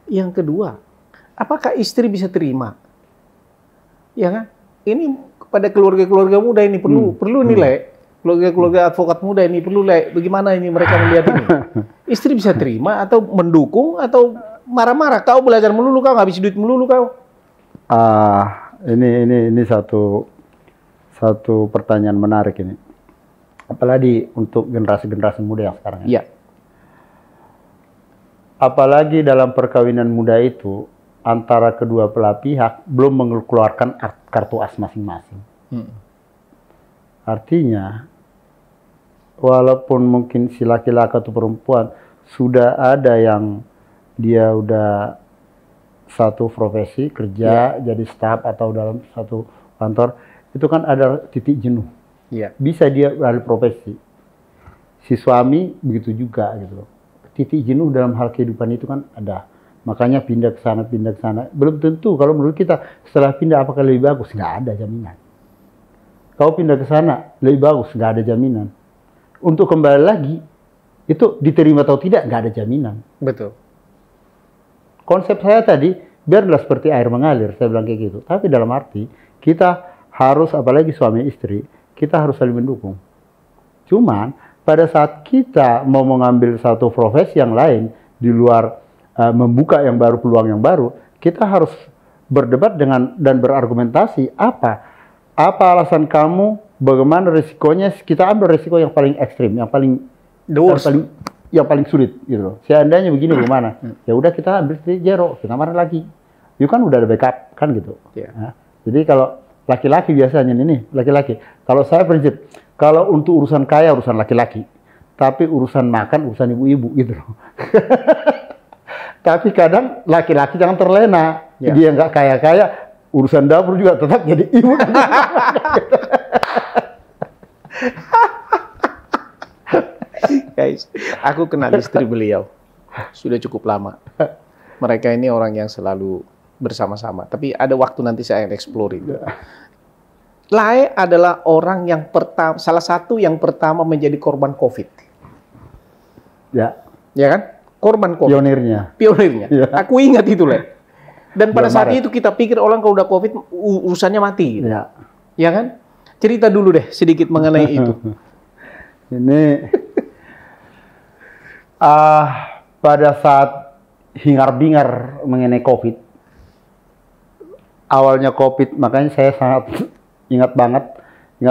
Yang kedua, apakah istri bisa terima? Ya kan? Ini pada keluarga-keluarga muda ini perlu nilai. Keluarga-keluarga advokat muda ini perlu bagaimana ini mereka melihat ini. Istri bisa terima atau mendukung atau marah-marah. Kau belajar melulu, kau habis duit melulu kau. Ini satu pertanyaan menarik ini. Apalagi untuk generasi-generasi muda yang sekarang. Iya. Apalagi dalam perkawinan muda itu, antara kedua belah pihak belum mengeluarkan kartu as masing-masing. Artinya, walaupun mungkin si laki-laki atau perempuan sudah ada yang dia udah satu profesi kerja jadi staf atau dalam satu kantor, itu kan ada titik jenuh. Iya. Bisa dia beralih profesi. Si suami begitu juga gitu loh. Titik jenuh dalam hal kehidupan itu kan ada. Makanya pindah ke sana. Belum tentu kalau menurut kita setelah pindah apakah lebih bagus? Nggak ada jaminan. Kau pindah ke sana lebih bagus, nggak ada jaminan. Untuk kembali lagi itu diterima atau tidak nggak ada jaminan. Betul. Konsep saya tadi biarlah seperti air mengalir, saya bilang kayak gitu. Tapi dalam arti kita harus, apalagi suami istri, kita harus saling mendukung. Cuman pada saat kita mau mengambil satu profesi yang lain di luar membuka yang baru, peluang yang baru, kita harus berdebat dengan dan berargumentasi apa alasan kamu, bagaimana risikonya, kita ambil risiko yang paling ekstrim, yang paling sulit gitu loh. Seandainya begini gimana? Ya udah kita ambil zero, kita marah lagi. Itu kan udah ada backup kan gitu. Nah, jadi kalau laki-laki biasanya ini laki-laki. Kalau saya prinsip, kalau untuk urusan kaya urusan laki-laki, tapi urusan makan urusan ibu-ibu gitu loh. Tapi kadang laki-laki jangan terlena. Dia nggak kaya-kaya, urusan dapur juga tetap jadi ibu. Guys, aku kenal istri beliau sudah cukup lama. Mereka ini orang yang selalu bersama-sama. Tapi ada waktu nanti saya explore itu. Lae adalah orang yang pertama, salah satu yang pertama menjadi korban COVID. Ya kan? Korban COVID. Pionirnya. Ya. Aku ingat itu, Le. Dan pada saat itu kita pikir orang kalau udah COVID urusannya mati. Gitu. Ya kan? Cerita dulu deh sedikit mengenai itu. Ini pada saat hingar-bingar mengenai COVID, awalnya COVID, makanya saya sangat ingat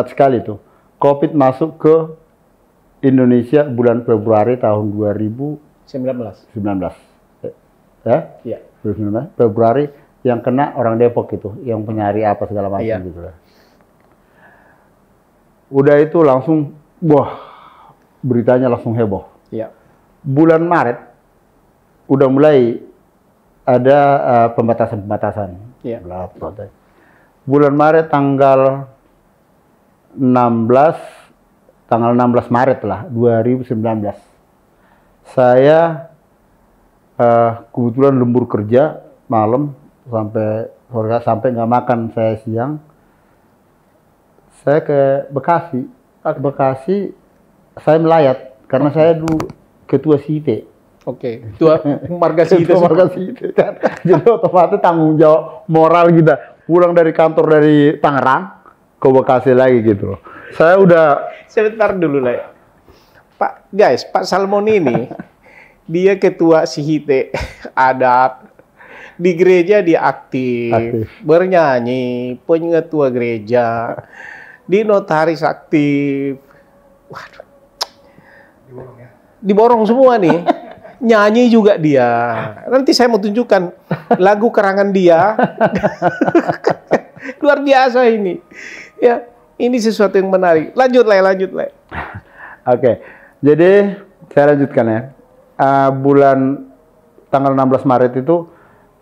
sekali tuh. COVID masuk ke Indonesia bulan Februari tahun 2019. Ya? Iya. 2019, Februari yang kena orang Depok itu, yang penyari apa segala macam gitu lah. Udah itu langsung, beritanya langsung heboh. Iya. Bulan Maret udah mulai ada pembatasan. Iya. Bulan Maret tanggal 16 Maret lah 2019. Saya kebetulan lembur kerja malam sampai nggak makan saya siang. Saya ke Bekasi. Bekasi saya melayat karena saya dulu ketua SITE. Oke, ketua marga SITE. Kan. Jadi otomatis tanggung jawab moral kita. Pulang dari kantor dari Tangerang ke Bekasi lagi gitu loh. Saya udah sebentar dulu lah. Pak Salmon ini dia ketua SITE adat. Di gereja dia aktif. Bernyanyi, penyetua gereja. Di notaris aktif. Waduh. Diborong semua nih. Nyanyi juga dia. Nanti saya mau tunjukkan lagu karangan dia. Luar biasa ini. Ya, ini sesuatu yang menarik. Lanjut lah. Oke. Jadi saya lanjutkan ya. Bulan tanggal 16 Maret itu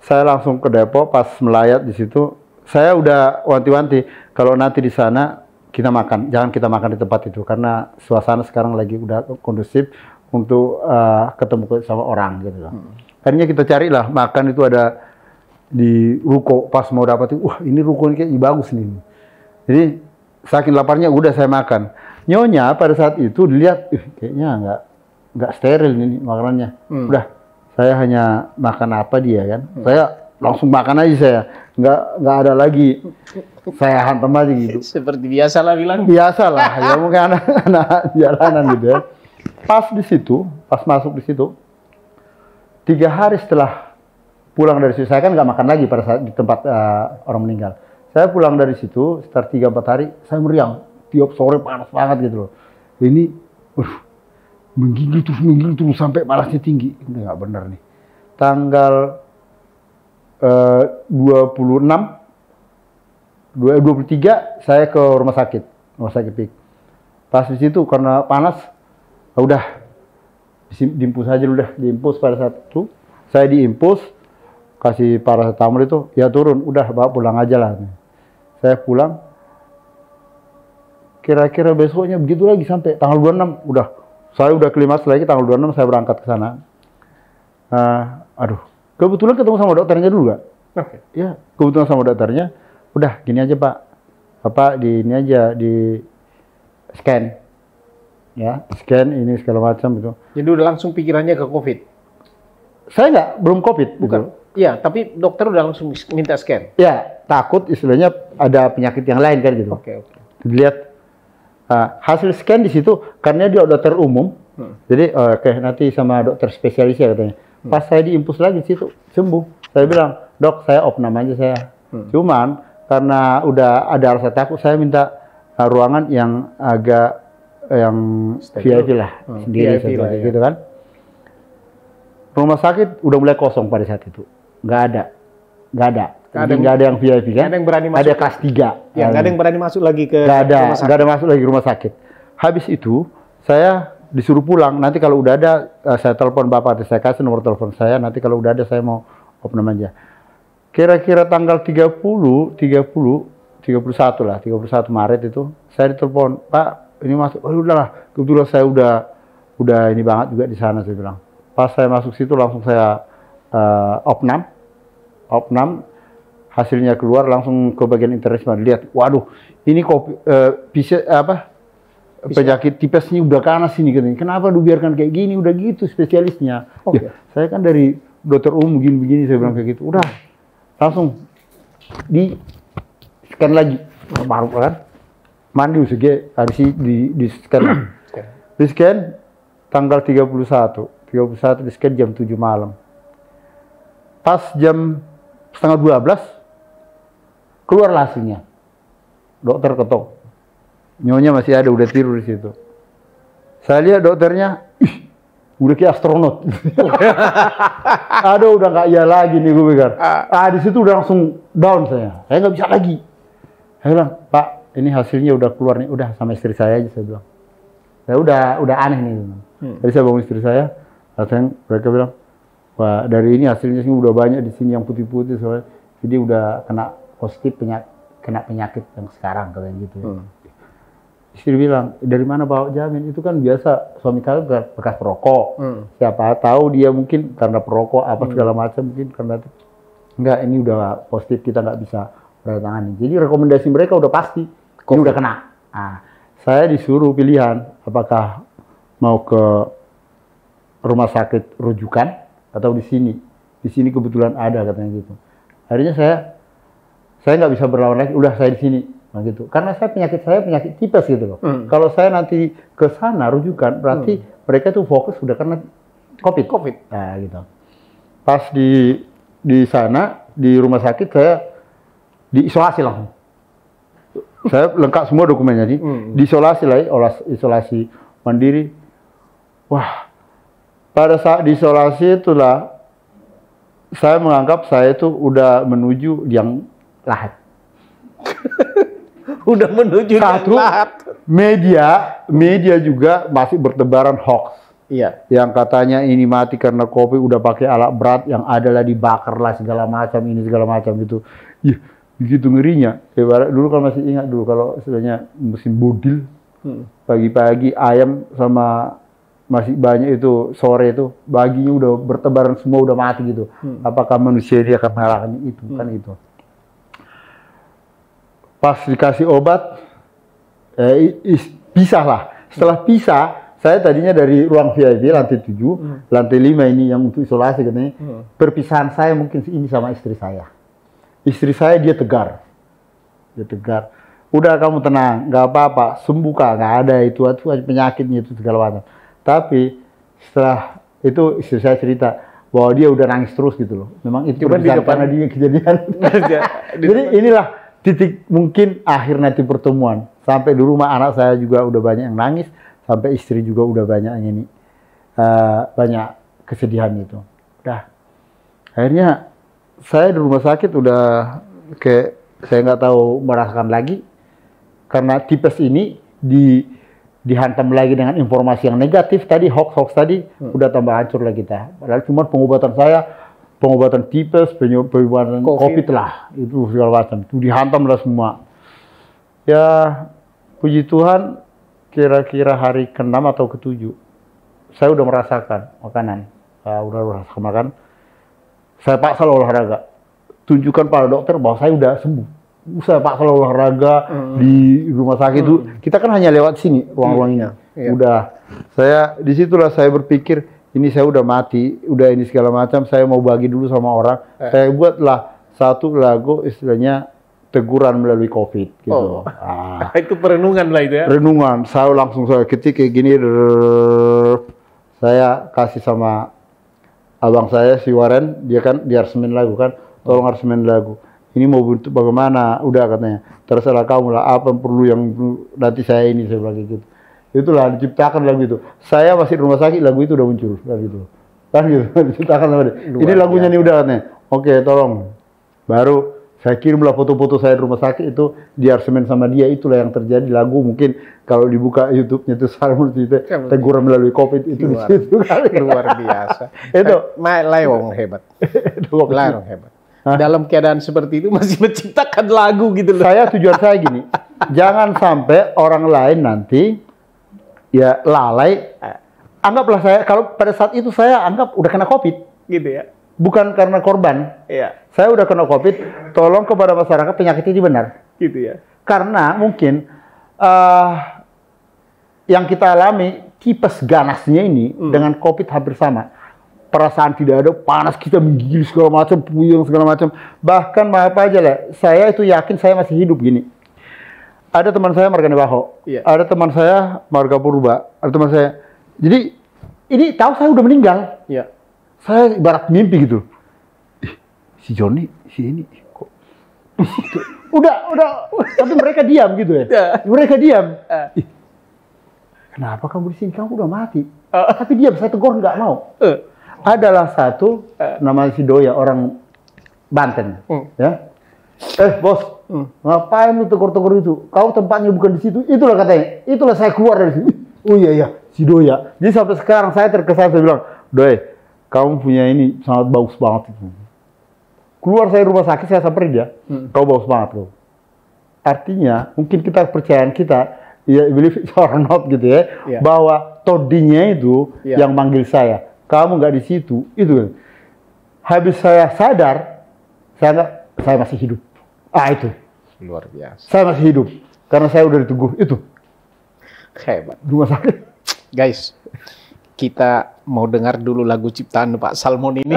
saya langsung ke Depok, pas melayat di situ. Saya udah wanti-wanti kalau nanti di sana kita makan, jangan kita makan di tempat itu karena suasana sekarang lagi udah kondusif untuk ketemu sama orang gitu loh. Akhirnya kita carilah makan itu ada di ruko, pas mau dapat wah ini ruko ini kayaknya bagus nih. Jadi saking laparnya udah saya makan. Nyonya pada saat itu dilihat kayaknya nggak steril ini makanannya. Udah saya hanya makan apa dia kan. Saya langsung makan aja saya. Nggak ada lagi saya hantam aja gitu. Seperti biasa lah bilang. Biasa lah ya mungkin anak jalanan gitu ya. Pas masuk di situ, 3 hari setelah pulang dari situ, saya kan nggak makan lagi pada saat di tempat orang meninggal. Saya pulang dari situ, sekitar 3-4 hari, saya meriang. Tiap sore panas banget gitu loh. Ini, menggigil terus sampai panasnya tinggi. Ini nggak benar nih. Tanggal 23, saya ke rumah sakit PIK. Pas di situ karena panas, udah diimpus aja udah diimpus pada saat itu. Saya diimpus, kasih paracetamol itu, ya turun, udah bawa pulang aja lah. Saya pulang, kira-kira besoknya begitu lagi sampai tanggal 26, saya udah klimaks lagi, tanggal 26 saya berangkat ke sana. Kebetulan ketemu sama dokternya dulu gak? Okay. Ya, kebetulan sama dokternya, udah gini aja Bapak di ini aja, di scan. Ya, scan ini segala macam itu. Jadi udah langsung pikirannya ke COVID? Saya belum COVID. Bukan. Iya, tapi dokter udah langsung minta scan? Ya, takut istilahnya ada penyakit yang lain kan gitu. Oke. Dilihat, Hasil scan di situ karena dia dokter umum, jadi oke nanti sama dokter spesialis ya katanya. Pas saya diimpus lagi di situ sembuh. Saya bilang, dok saya opnam aja saya. Cuman karena udah ada rasa takut, saya minta ruangan yang agak yang VIP lah sendiri VIP lah, ya. gitu kan. Rumah sakit udah mulai kosong pada saat itu, nggak ada. Nggak ada yang VIP kan? Nggak ada yang berani masuk. Ada kelas 3. Ya, nggak ada yang berani masuk lagi ke Nggak ada masuk lagi rumah sakit. Habis itu saya disuruh pulang. Nanti kalau udah ada, saya telepon bapak. Saya kasih nomor telepon saya. Nanti kalau udah ada saya mau opnam aja. Kira-kira tanggal 31 Maret itu saya ditelepon, Pak ini masuk. Oh udahlah, kebetulan saya udah ini banget juga di sana saya bilang. Pas saya masuk situ langsung saya opnam, hasilnya keluar langsung ke bagian internasional lihat, waduh ini penyakit tipes ini udah kanas ini katanya. Kenapa dibiarkan kayak gini? Udah gitu spesialisnya. Ya, saya kan dari dokter umum begini saya bilang kayak gitu. Udah langsung di scan lagi, baru kan mandi usge habis di scan. Di scan tanggal 31 di scan jam 7 malam. Pas jam setengah 12 keluar hasilnya. Dokter ketok. Nyonya masih ada, udah tidur di situ. Saya lihat dokternya, udah kayak astronot. Aduh, udah nggak iya lagi nih gue pikir. Di situ udah langsung down saya. Saya nggak bisa lagi. Saya bilang, Pak, ini hasilnya udah keluar nih. Udah sama istri saya aja saya bilang. Saya udah aneh nih. Jadi saya bangun istri saya. Mereka bilang, wah dari ini hasilnya sih udah banyak di sini yang putih-putih soalnya. Jadi udah kena positif kena penyakit yang sekarang katanya gitu. Istri bilang, dari mana bawa jamin? Itu kan biasa, suami kalian bekas perokok. Siapa tahu dia mungkin karena perokok apa segala macam, mungkin karena itu. Enggak, ini udah positif, kita nggak bisa bertangani. Jadi rekomendasi mereka udah pasti, ini udah kena. Nah, saya disuruh pilihan, apakah mau ke rumah sakit rujukan atau di sini. Di sini kebetulan ada katanya gitu. Akhirnya saya nggak bisa berlawan lagi, udah saya di sini. Nah gitu. Karena penyakit tipes gitu loh. Kalau saya nanti ke sana rujukan, berarti mereka tuh fokus sudah karena COVID. Nah gitu. Pas di sana di rumah sakit saya diisolasi langsung. Saya lengkap semua dokumennya nih. Diisolasi lagi, isolasi mandiri. Wah, pada saat diisolasi itulah saya menganggap saya itu udah menuju yang lahat. Udah menuju satu, media juga masih bertebaran hoax. Iya. Yang katanya ini mati karena kopi, udah pakai alat berat, yang adalah dibakar lah segala macam, ini segala macam itu. Ya, begitu ngerinya. Dulu kalau masih ingat dulu kalau istilahnya musim bodil, pagi-pagi ayam sama masih banyak itu sore itu baginya udah bertebaran semua udah mati gitu. Apakah manusia ini akan mengalahkan itu kan itu. Pas dikasih obat, pisah lah. Setelah pisah, saya tadinya dari ruang VIP lantai 7, lantai 5 ini yang untuk isolasi katanya. Perpisahan saya mungkin ini sama istri saya. Istri saya dia tegar. Udah kamu tenang, nggak apa-apa, sembuh kak, nggak ada itu penyakitnya itu segala macam. Tapi setelah itu istri saya cerita bahwa dia udah nangis terus gitu loh. Memang itu karena dia kejadian. Jadi inilah titik mungkin akhir nanti pertemuan. Sampai di rumah anak saya juga udah banyak yang nangis, sampai istri juga udah banyak yang ini banyak kesedihan itu. Udah akhirnya saya di rumah sakit udah kayak saya nggak tahu merasakan lagi karena tipes ini dihantam lagi dengan informasi yang negatif tadi, hoax tadi udah tambah hancur lah kita. Padahal cuma pengobatan tipes, pengobatan COVID lah, itu segala macam. Itu dihantam lah semua. Ya, puji Tuhan, kira-kira hari ke-6 atau ke-7, saya udah merasakan makanan. Saya udah merasakan makan. Saya paksa olahraga. Tunjukkan pada dokter bahwa saya udah sembuh. Saya paksa olahraga di rumah sakit itu. Kita kan hanya lewat sini, ruang-ruang ini. Udah, disitulah saya berpikir, ini saya udah mati, udah ini segala macam, saya mau bagi dulu sama orang. Saya buatlah satu lagu istilahnya teguran melalui COVID gitu. Oh. Itu perenungan lah itu ya. Renungan, saya ketik kayak gini, saya kasih sama abang saya si Waren, dia aransemen lagu kan, tolong aransemen lagu. Ini mau bentuk bagaimana? Udah katanya. Terserah kamu lah, apa yang perlu yang nanti saya bilang gitu. Itulah diciptakan lagu itu. Saya masih di rumah sakit, lagu itu udah muncul kan gitu. Kan gitu, diciptakan sama dia. Ini lagunya nih udah katanya. Oke, tolong. Baru saya kirimlah foto-foto saya di rumah sakit itu di aransemen sama dia, itulah yang terjadi lagu. Mungkin kalau dibuka YouTube-nya itu Salmon Sihite teguran melalui COVID itu di situ kali. Luar biasa. Itu Layong hebat. Layong hebat. Dalam keadaan seperti itu masih menciptakan lagu gitu loh. Tujuan saya gini, jangan sampai orang lain nanti ya lalai. Anggaplah saya, kalau pada saat itu saya anggap udah kena COVID. Gitu ya. Bukan karena korban. Iya. Saya udah kena COVID, tolong kepada masyarakat penyakit ini benar. Gitu ya. Karena mungkin yang kita alami tipes ganasnya ini dengan COVID hampir sama. Perasaan tidak ada, panas kita menggigil segala macam, puyeng segala macam. Bahkan apa aja lah, saya itu yakin saya masih hidup gini. Ada teman saya Marga Nebaho, ada teman saya Marga Purba, ada teman saya. Jadi ini tahu saya udah meninggal. Iya. Saya ibarat mimpi gitu. Si Joni, si ini kok udah, tapi mereka diam gitu ya. Mereka diam. Kenapa kamu di sini? Kamu udah mati. Tapi diam, saya tegur nggak mau. Adalah satu nama si Doya, orang Banten, ya. Bos, ngapain lu tegur-tegur itu? Kau tempatnya bukan di situ. Itulah katanya. Itulah saya keluar dari situ. Oh iya, si Doya. Jadi sampai sekarang saya terkesan, saya bilang, Doy, kamu punya ini sangat bagus banget itu. Keluar saya rumah sakit, saya samperin dia. Kau bagus banget kau. Artinya, mungkin kita percayaan kita, ya believe it or not gitu ya, bahwa todinya itu yang manggil saya. Kamu nggak di situ, itu kan. Habis saya sadar, saya masih hidup. Itu. Luar biasa. Saya masih hidup karena saya udah diteguh itu. Hebat. Rumah sakit. Guys, kita mau dengar dulu lagu ciptaan Pak Salmon ini.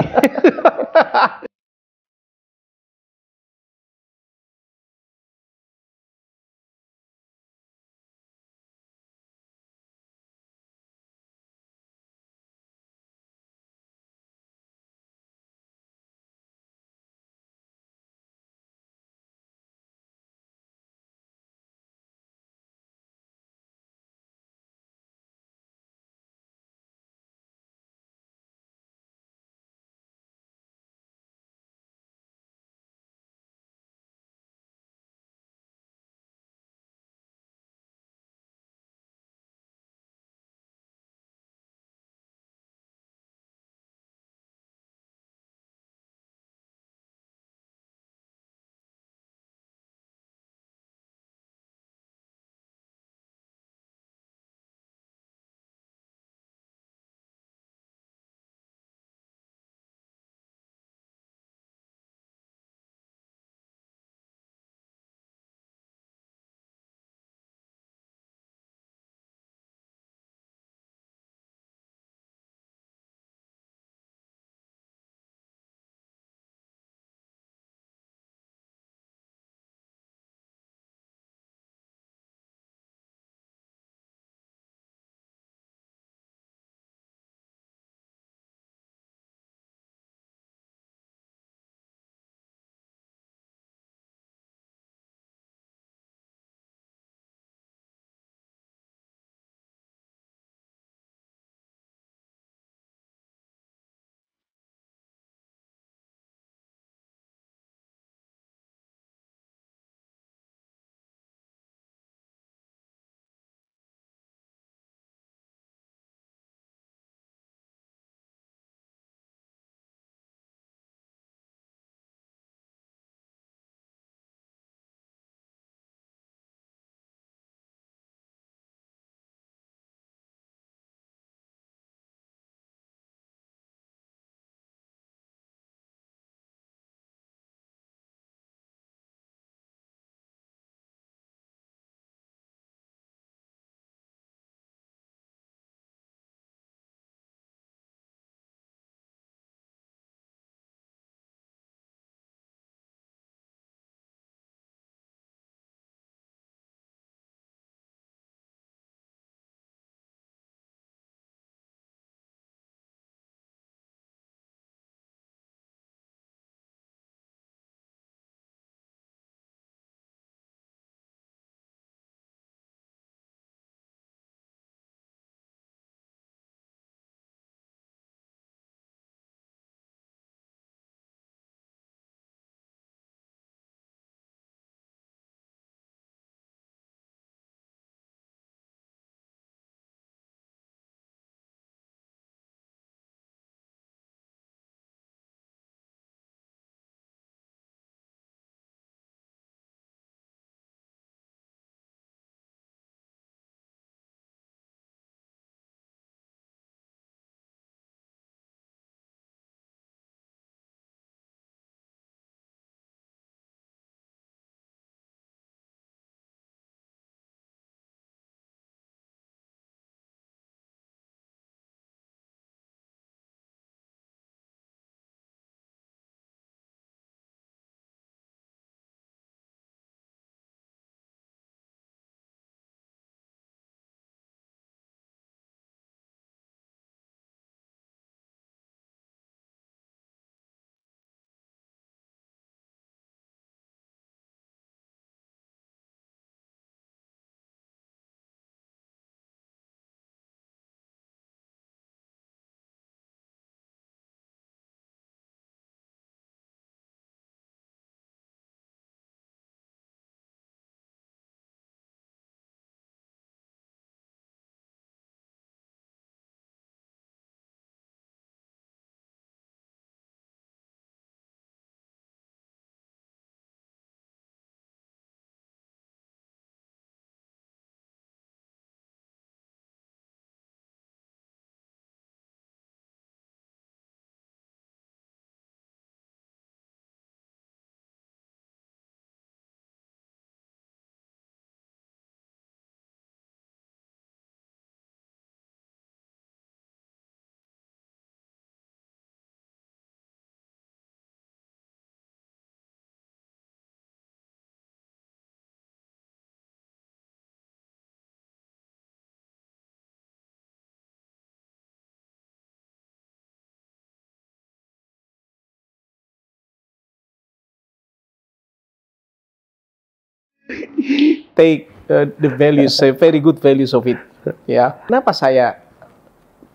take the values, very good values of it. Ya, kenapa saya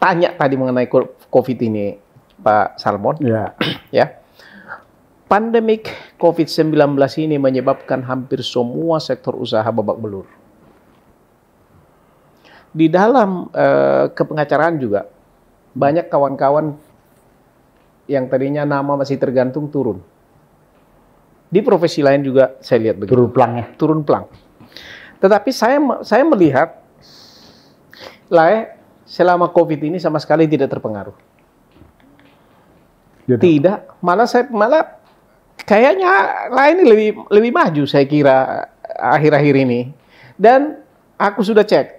tanya tadi mengenai COVID ini, Pak Salmon? Ya. Ya, pandemik COVID-19 ini menyebabkan hampir semua sektor usaha babak belur. Di dalam kepengacaraan juga banyak kawan-kawan yang tadinya nama masih tergantung turun. Di profesi lain juga saya lihat begitu. Turun plang ya. Turun plang. Tetapi saya melihat selama COVID ini sama sekali tidak terpengaruh. Gitu. Tidak, malah kayaknya ini lebih maju saya kira akhir-akhir ini. Dan aku sudah cek,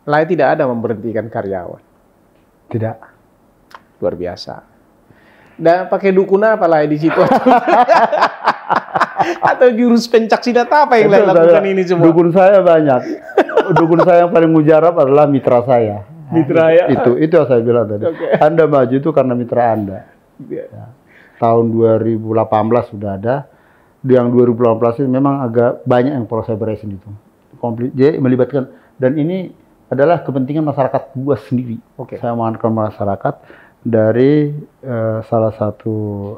tidak ada memberhentikan karyawan. Tidak. Luar biasa. Dan pakai dukun apa di situ? Atau jurus pencak silat apa yang lakukan ini semua? Dukun saya banyak. Dukun saya yang paling mujarab adalah mitra saya. Mitra ya? Itu yang saya bilang tadi. Okay. Anda maju itu karena mitra Anda. Ya. Tahun 2018 sudah ada. Yang 2018 ini memang agak banyak yang proses beresin itu. Komplit. Jadi melibatkan, dan ini adalah kepentingan masyarakat luas sendiri. Okay. Saya mengangkat masyarakat dari salah satu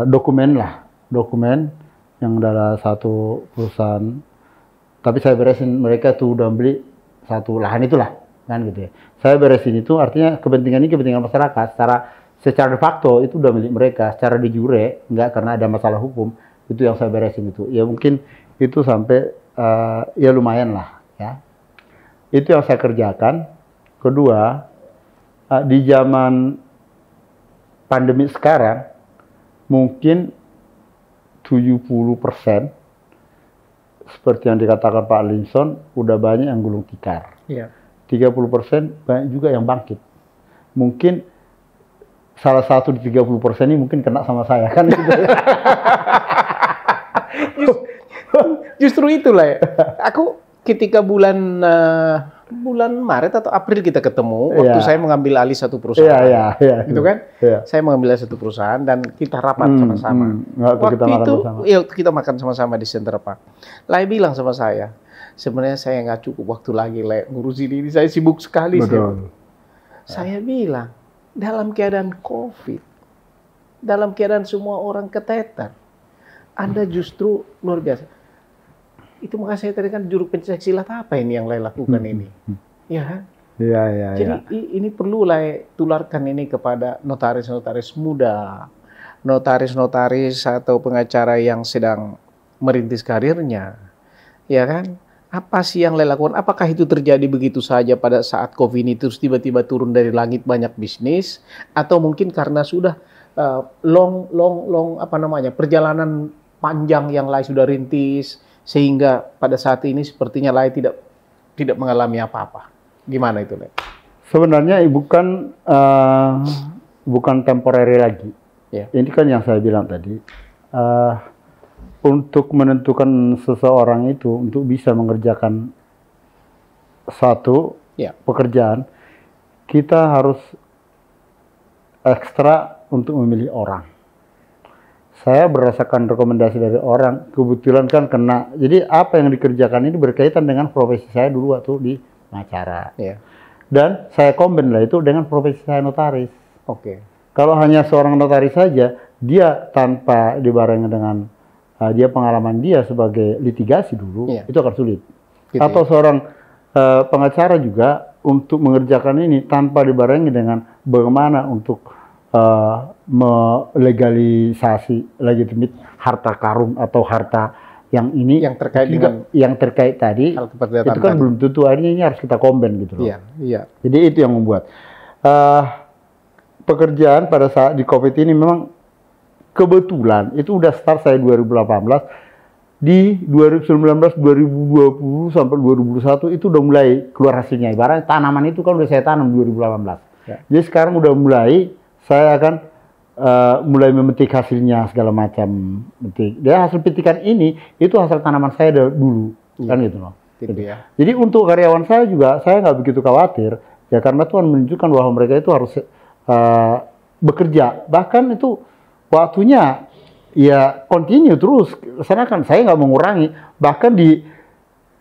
dokumen yang adalah satu perusahaan, tapi saya beresin, mereka tuh udah beli satu lahan itulah, kan gitu ya. Saya beresin itu artinya kepentingan ini kepentingan masyarakat, secara de facto itu udah milik mereka, secara de jure enggak, karena ada masalah hukum, itu yang saya beresin itu. Ya mungkin itu sampai ya lumayan lah ya. Itu yang saya kerjakan. Kedua, di zaman pandemi sekarang mungkin 70% seperti yang dikatakan Pak Linson udah banyak yang gulung tikar. Iya. 30% banyak juga yang bangkit. Mungkin salah satu di 30% ini mungkin kena sama saya kan gitu. Justru itulah ya. Aku ketika bulan Maret atau April kita ketemu, waktu saya mengambil alih satu perusahaan, gitu kan? Saya mengambil alih satu perusahaan dan kita rapat sama-sama. Waktu kita makan sama-sama di Center Park. Lai bilang sama saya, sebenarnya saya nggak cukup waktu lagi ngurusin ini, saya sibuk sekali. Saya bilang, dalam keadaan COVID, dalam keadaan semua orang keteter, Anda justru luar biasa. Itu makanya saya tadi kan juru pencak silat apa ini yang lakukan ini, ya? Iya. Jadi ini perlu tularkan ini kepada notaris-notaris muda, notaris-notaris atau pengacara yang sedang merintis karirnya, ya kan? Apa sih yang lakukan? Apakah itu terjadi begitu saja pada saat COVID ini terus tiba-tiba turun dari langit banyak bisnis, atau mungkin karena sudah perjalanan panjang yang lain sudah rintis, sehingga pada saat ini sepertinya Lai tidak mengalami apa-apa. Gimana itu, Lai? Sebenarnya bukan temporary lagi. Yeah. Ini kan yang saya bilang tadi. Untuk menentukan seseorang itu untuk bisa mengerjakan satu pekerjaan, kita harus ekstra untuk memilih orang. Saya berdasarkan rekomendasi dari orang, kebetulan kan kena. Jadi apa yang dikerjakan ini berkaitan dengan profesi saya dulu waktu di pengacara. Yeah. Dan saya combine lah itu dengan profesi saya notaris. Oke. Kalau hanya seorang notaris saja, dia tanpa dibarengi dengan dia pengalaman dia sebagai litigasi dulu, itu akan sulit. Gitu, atau seorang pengacara juga untuk mengerjakan ini tanpa dibarengi dengan bagaimana untuk melegalisasi legitimate harta karun atau harta yang ini yang terkait juga, dengan yang terkait tadi itu kan belum tentu, akhirnya ini harus kita combine gitu loh. Iya. Jadi itu yang membuat pekerjaan pada saat di COVID ini memang kebetulan itu udah start saya 2018, di 2019, 2020 sampai 2021 itu udah mulai keluar hasilnya. Ibaratnya tanaman itu kan udah saya tanam 2018. Ya. Jadi sekarang udah mulai saya akan mulai memetik hasilnya segala macam. Dia hasil petikan ini itu hasil tanaman saya dulu, kan gitu loh. Gitu ya. Jadi untuk karyawan saya juga saya nggak begitu khawatir ya, karena Tuhan menunjukkan bahwa mereka itu harus bekerja. Bahkan itu waktunya ya continue terus. Karena kan saya nggak mengurangi. Bahkan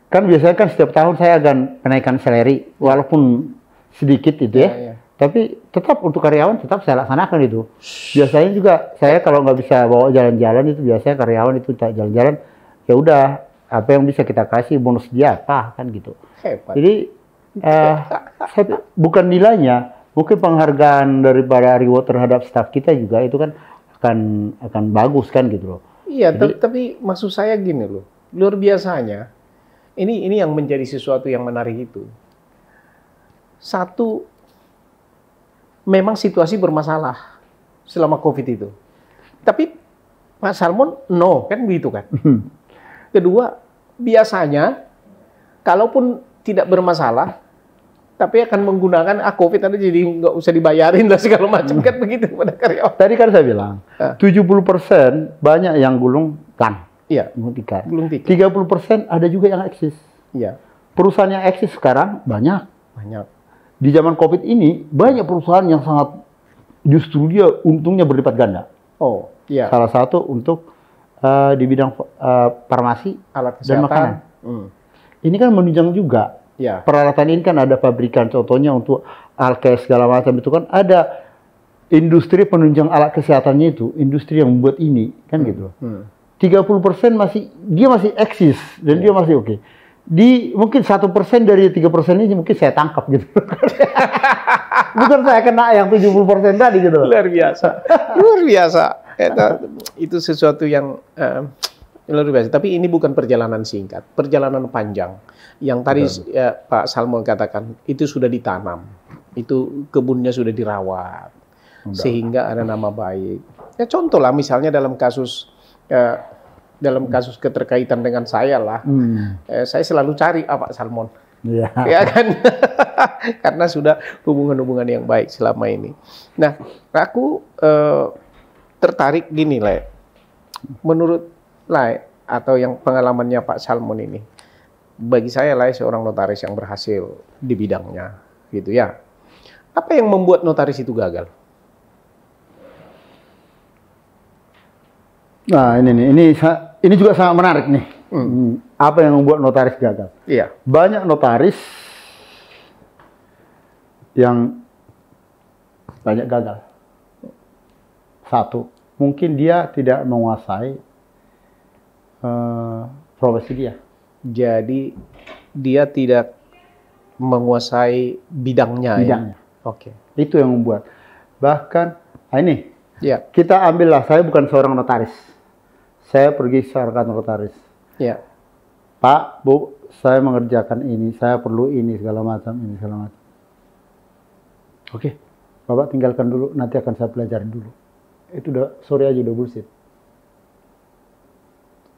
kan biasanya kan setiap tahun saya akan menaikkan salary walaupun sedikit itu ya. Iya. Tapi tetap untuk karyawan tetap saya laksanakan itu. Biasanya juga saya kalau nggak bisa bawa jalan-jalan itu biasanya karyawan itu tak jalan-jalan, ya udah apa yang bisa kita kasih bonus dia apa kan gitu. Hebat. Jadi bukan nilainya, mungkin penghargaan daripada reward terhadap staff kita juga itu kan akan bagus kan gitu loh. Iya, Jadi- tapi maksud saya gini loh, luar biasanya. Ini yang menjadi sesuatu yang menarik itu. Satu, memang situasi bermasalah selama COVID itu. Tapi Pak Salmon, no, kan begitu kan? Kedua, biasanya, kalaupun tidak bermasalah, tapi akan menggunakan COVID ada jadi nggak usah dibayarin lah segala macam kan begitu pada karyawan. Tadi kan saya bilang 70% banyak yang gulung kan, Iya, tikar. belum tiket. 30% ada juga yang eksis. Iya, Perusahaan yang eksis sekarang banyak. banyak. Di zaman COVID ini banyak perusahaan yang sangat justru dia untungnya berlipat ganda. Oh, iya. Salah satu untuk di bidang farmasi Alat dan kesehatan. makanan. Hmm. Ini kan menunjang juga. Ya, Peralatan ini kan ada pabrikan, contohnya untuk alkes segala macam itu kan ada industri penunjang alat kesehatannya itu, industri yang membuat ini kan gitu. 30% dia masih eksis dan dia masih oke. Di mungkin 1% dari 3% ini mungkin saya tangkap gitu. Bukan saya kena yang 70% tadi gitu. luar biasa. Luar biasa. Itu sesuatu yang luar biasa. Tapi ini bukan perjalanan singkat, perjalanan panjang. Yang tadi Pak Salmon katakan, itu sudah ditanam. Itu kebunnya sudah dirawat. Sehingga ada nama baik. Ya contoh lah misalnya dalam kasus keterkaitan dengan saya lah. Saya selalu cari Pak Salmon. Iya. Ya kan? Karena sudah hubungan-hubungan yang baik selama ini. Nah, aku tertarik gini, Le. Menurut Le, atau yang pengalamannya Pak Salmon ini, bagi saya Le seorang notaris yang berhasil di bidangnya, gitu ya. Apa yang membuat notaris itu gagal? Nah, ini juga sangat menarik nih. Apa yang membuat notaris gagal? Iya. Banyak notaris yang banyak gagal. Satu, mungkin dia tidak menguasai profesi dia. Jadi dia tidak menguasai bidangnya. Bidangnya. Ya? Oke. Itu yang membuat. Bahkan, ini Ya. kita ambillah, saya bukan seorang notaris. Saya pergi seorang notaris. Ya. Pak, Bu, saya mengerjakan ini, saya perlu ini, segala macam, ini, segala macam. Oke, Bapak tinggalkan dulu, nanti akan saya pelajarin dulu. Itu udah, sore aja udah bullshit.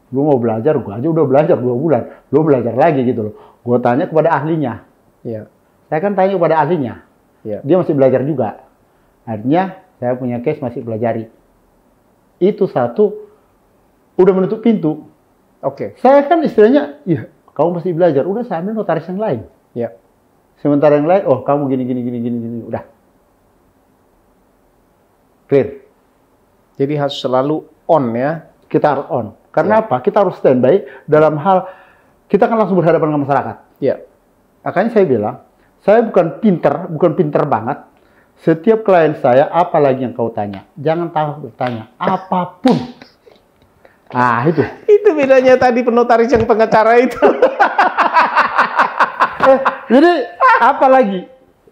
Gue mau belajar, gue aja udah belajar 2 bulan. Gue belajar lagi gitu loh. Gue tanya kepada ahlinya. Ya. Saya kan tanya kepada ahlinya. Ya. Dia masih belajar juga. Artinya, saya punya case masih pelajari. Itu satu, udah menutup pintu. Oke. Saya kan istilahnya, ya kamu masih belajar, udah saya ambil notaris yang lain. Ya. Sementara yang lain, oh kamu gini, udah. Clear. Jadi harus selalu on ya. Kita harus on. Karena apa? Kita harus standby dalam hal, kita kan langsung berhadapan dengan masyarakat. Ya. Makanya saya bilang, saya bukan pinter banget. Setiap klien saya, apa lagi yang kau tanya? Jangan tahu bertanya, apapun. Ah, itu. Itu bedanya tadi penotaris yang pengacara itu. Jadi apa lagi?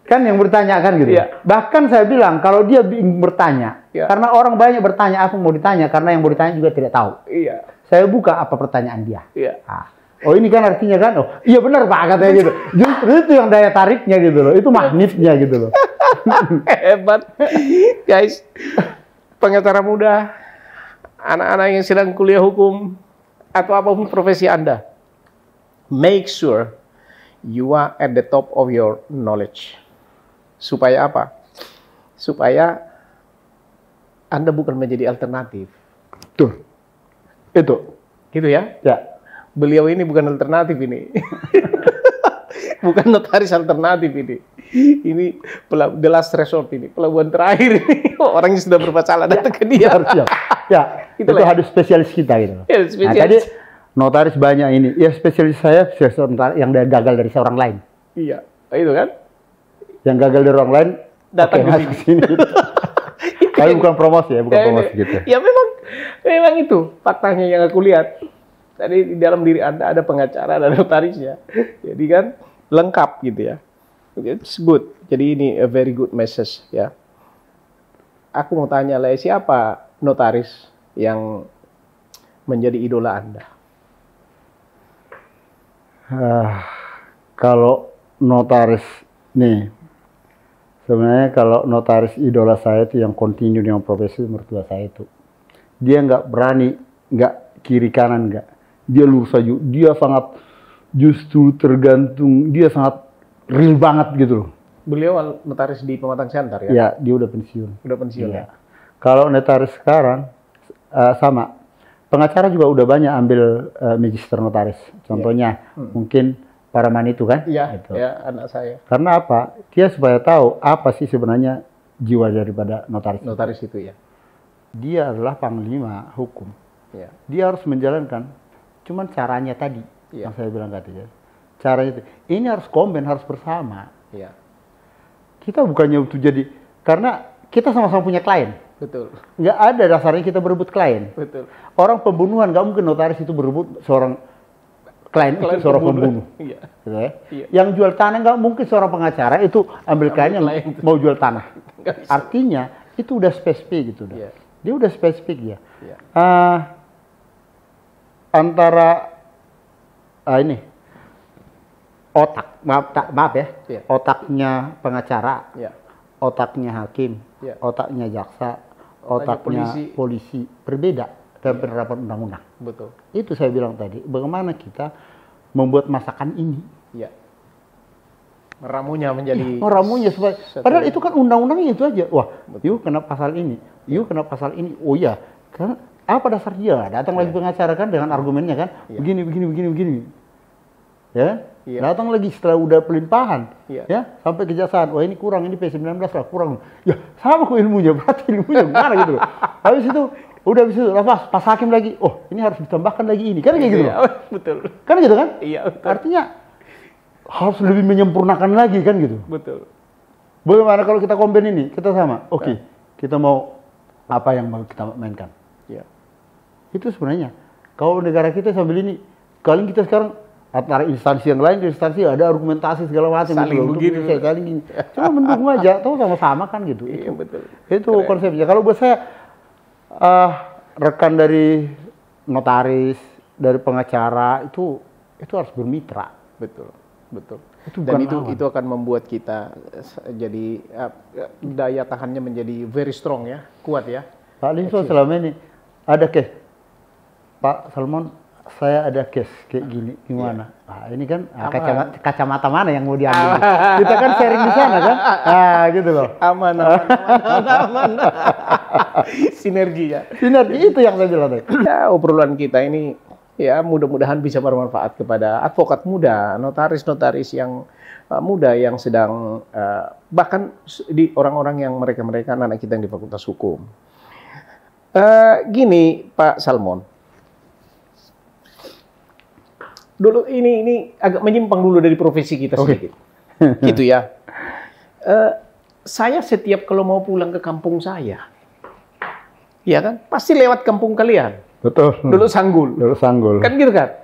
Kan yang bertanya kan gitu. Iya. Bahkan saya bilang kalau dia bingung bertanya, Iya. karena orang banyak bertanya apa mau ditanya, karena yang mau ditanya juga tidak tahu. Iya. Saya buka apa pertanyaan dia. Iya. Ah. Oh ini kan artinya kan, oh iya benar Pak katanya gitu. Justru itu yang daya tariknya gitu loh, itu magnetnya gitu loh. Hebat. Guys, pengacara muda, anak-anak yang sedang kuliah hukum, atau apapun profesi Anda, make sure you are at the top of your knowledge. Supaya apa? Supaya Anda bukan menjadi alternatif. Tuh, itu. Gitu ya? Ya. Beliau ini bukan alternatif ini. Bukan notaris alternatif ini. Ini the last resort ini. Pelabuhan terakhir ini. Orang yang sudah bermasalah datang ke dia. Harus siap. Ya, itu Itulah ya. hadis spesialis kita gitu. Ya, Nah, spesialis. tadi notaris banyak ini. Ya spesialis saya spesialis notaris yang gagal dari seorang lain. Iya, itu kan. Yang gagal dari orang lain Datang oke, ke masuk sini. Tapi bukan promosi ya, bukan promosi gitu. Ya memang itu faktanya yang aku lihat. Tadi di dalam diri Anda ada pengacara, ada notarisnya. Jadi kan lengkap gitu ya. It's good. Jadi ini a very good message ya. Aku mau tanya lah, siapa notaris yang menjadi idola Anda? Kalau notaris nih, sebenarnya kalau notaris idola saya itu yang continue dengan profesi mertua saya itu. Dia nggak berani, nggak kiri kanan nggak. Dia lurus aja. Dia sangat justru tergantung. Dia sangat real banget gitu loh. Beliau notaris di Pematang Siantar ya? Ya, dia udah pensiun. Udah pensiun ya? Kalau notaris sekarang sama. Pengacara juga udah banyak ambil magister notaris. Contohnya mungkin Paraman itu kan? Iya, gitu. ya anak saya. Karena apa? Dia supaya tahu apa sih sebenarnya jiwa daripada notaris. Notaris itu ya? Dia adalah panglima hukum. Ya. Dia harus menjalankan. Cuman caranya tadi Iya. yang saya bilang tadi ya. Caranya itu. Ini harus komben, harus bersama. Iya. Kita bukannya untuk jadi, karena kita sama-sama punya klien. Betul. Nggak ada dasarnya kita berebut klien. Betul. Orang pembunuhan nggak mungkin notaris itu berebut seorang klien itu seorang pembunuh. Iya. Gitu ya. Iya. Yang jual tanah nggak mungkin seorang pengacara itu ambil klien yang klien. mau jual tanah. Nggak bisa. Artinya itu udah spesifik gitu udah. Iya. Dia udah spesifik ya. Iya. Antara ini otak, maaf ya, Iya. otaknya pengacara, Iya. otaknya hakim, Iya. otaknya jaksa, Otaknya otaknya polisi berbeda dalam penerapan undang-undang. Betul. Itu saya bilang tadi, bagaimana kita membuat masakan ini, Iya. Meramunya menjadi meramunya supaya, satu. padahal itu kan undang-undangnya itu aja. Wah, yuk kena pasal ini, yuk kena pasal ini. Oh iya, karena apa dasar dia? Datang lagi pengacara kan dengan argumennya kan, Iya. begini. Ya, Iya. datang lagi setelah udah pelimpahan, Iya. ya sampai kejaksaan. Wah ini kurang, ini P19 lah kurang. Ya sama kok ilmunya, berarti ilmunya gimana gitu loh. Habis itu udah habis itu pas hakim lagi, oh ini harus ditambahkan lagi ini, kan kayak gitu. Iya, loh. betul. Kan gitu kan? Iya, betul. Artinya harus lebih menyempurnakan lagi kan gitu. Betul. Bagaimana kalau kita combine ini? Kita sama. Oke, kita mau apa yang mau kita mainkan? Iya. Itu sebenarnya. Kalau negara kita sambil ini, kali kita sekarang antara instansi yang lain, instansi ada argumentasi segala macam. Saling gitu loh. begini. Untuk saling gini. Cuma mendukung aja, tahu sama-sama kan gitu. Iya, betul. Itu Keren. konsepnya. Kalau buat saya, rekan dari notaris, dari pengacara itu harus bermitra. Betul. Betul. Itu Dan bukan lawan. itu akan membuat kita jadi daya tahannya menjadi very strong ya, kuat ya. Pak Linso selama ini ada case, Pak Salmon, saya ada case kayak gini, gimana? Nah, ini kan kacamata mana yang mau diambil? Kita kan sharing di sana kan? Nah, gitu loh. Aman. Sinergi ya. Sinergi itu yang saya bilang tadi. Ya, obrolan kita ini ya mudah-mudahan bisa bermanfaat kepada advokat muda, notaris-notaris yang muda yang sedang bahkan di orang-orang yang mereka anak kita yang di Fakultas Hukum. Gini Pak Salmon, dulu ini agak menyimpang dulu dari profesi kita sedikit, gitu ya. Saya setiap kalau mau pulang ke kampung saya, ya kan, pasti lewat kampung kalian. Betul. Dulu Sanggul. Dulu Sanggul. Kan gitu kan?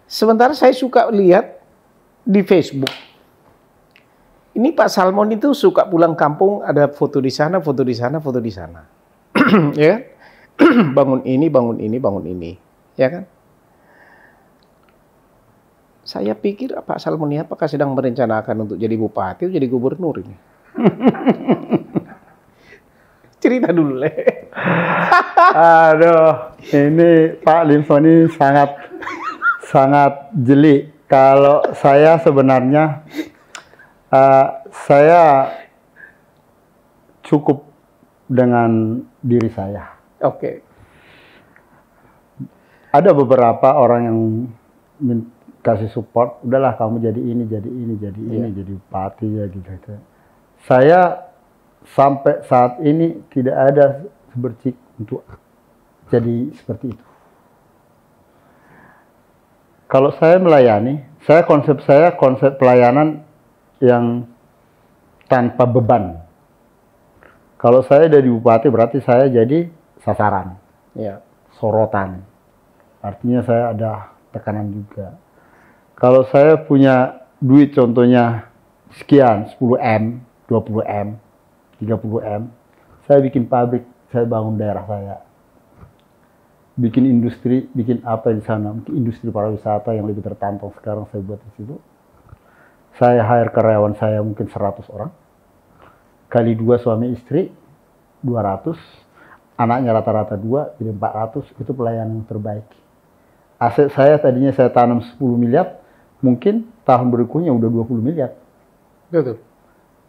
Sementara saya suka lihat di Facebook. Ini Pak Salmon itu suka pulang kampung, ada foto di sana, foto di sana, foto di sana. Ya kan? Bangun ini. Ya kan? Saya pikir Pak Salmon ini apakah sedang merencanakan untuk jadi bupati atau jadi gubernur ini? Cerita dulu, Le. Aduh, ini Pak Linso ini sangat jeli. Kalau saya sebenarnya saya cukup dengan diri saya. Oke. Ada beberapa orang yang kasih support, udahlah kamu jadi ini, jadi bupati ya gitu. Saya sampai saat ini tidak ada sebercik untuk jadi seperti itu. Kalau saya melayani, konsep pelayanan yang tanpa beban. Kalau saya dari bupati berarti saya jadi sasaran, sorotan. Artinya saya ada tekanan juga. Kalau saya punya duit contohnya sekian, 10M, 20M, 30M, saya bikin pabrik, saya bangun daerah saya. Bikin industri, bikin apa di sana, mungkin industri pariwisata yang lebih tertantang sekarang saya buat di situ. Saya hire karyawan saya mungkin 100 orang. Kali 2 suami istri, 200. Anaknya rata-rata 2, jadi 400. Itu pelayanan yang terbaik. Aset saya tadinya saya tanam 10 miliar, mungkin tahun berikutnya udah 20 miliar. Betul.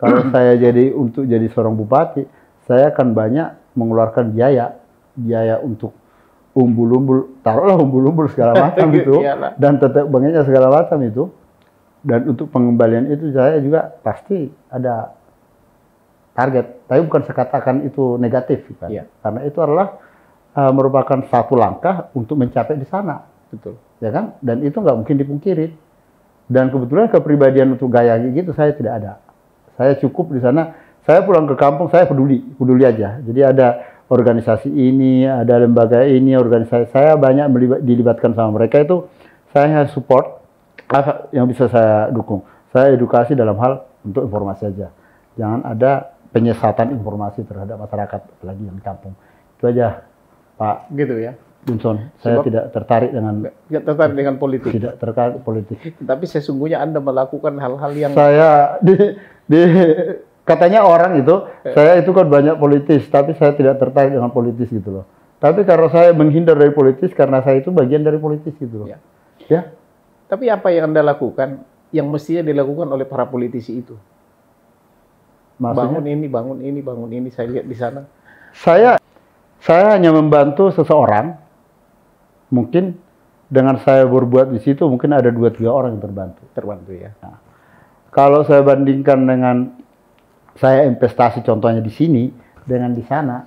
Kalau saya untuk jadi seorang bupati, saya akan banyak mengeluarkan biaya untuk umbul-umbul, taruhlah umbul-umbul segala macam itu, dan tetap banknya segala macam itu. Dan untuk pengembalian itu saya juga pasti ada target. Tapi bukan saya katakan itu negatif, kan? Karena itu adalah merupakan satu langkah untuk mencapai di sana. Betul. Ya kan? Dan itu nggak mungkin dipungkiri. Dan kebetulan kepribadian untuk gaya gitu saya tidak ada. Saya cukup di sana. Saya pulang ke kampung, saya peduli aja. Jadi ada organisasi ini, ada lembaga ini, organisasi saya banyak dilibatkan sama mereka itu. Saya support apa yang bisa saya dukung. Saya edukasi dalam hal untuk informasi aja. Jangan ada penyesatan informasi terhadap masyarakat, apalagi yang di kampung. Itu aja, Pak. Gitu ya. Johnson, saya tidak tertarik dengan politik. Tidak tertarik politik. Tapi sesungguhnya Anda melakukan hal-hal yang saya katanya orang itu, saya itu kan banyak politis, tapi saya tidak tertarik dengan politis gitu loh. Tapi karena saya menghindar dari politis, karena saya itu bagian dari politis gitu loh. Ya. Tapi apa yang Anda lakukan, yang mestinya dilakukan oleh para politisi itu? Maksudnya? Bangun ini, saya lihat di sana. Saya hanya membantu seseorang, mungkin dengan saya berbuat di situ, mungkin ada 2-3 orang yang terbantu ya. Nah, kalau saya bandingkan dengan saya investasi contohnya di sini dengan di sana,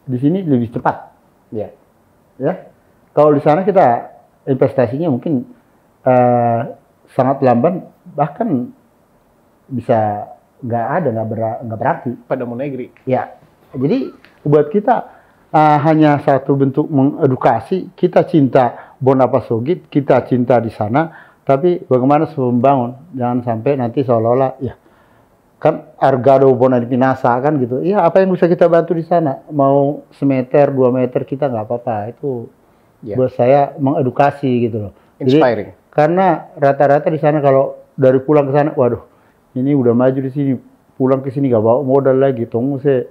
di sini lebih cepat. Ya. Kalau di sana kita investasinya mungkin sangat lamban, bahkan bisa nggak berarti. Pada mau negeri. Ya. Jadi buat kita hanya satu bentuk mengedukasi. Kita cinta Bonapa Sogit, kita cinta di sana, tapi bagaimana membangun? Jangan sampai nanti seolah-olah kan Argado Bona di Pinasa kan gitu. Iya, apa yang bisa kita bantu di sana? Mau semeter, 2 meter kita nggak apa-apa. Itu buat saya mengedukasi gitu loh. Inspiring. Jadi, karena rata-rata di sana kalau dari pulang ke sana, waduh, ini udah maju di sini, pulang ke sini nggak bawa modal lagi. Tunggu saya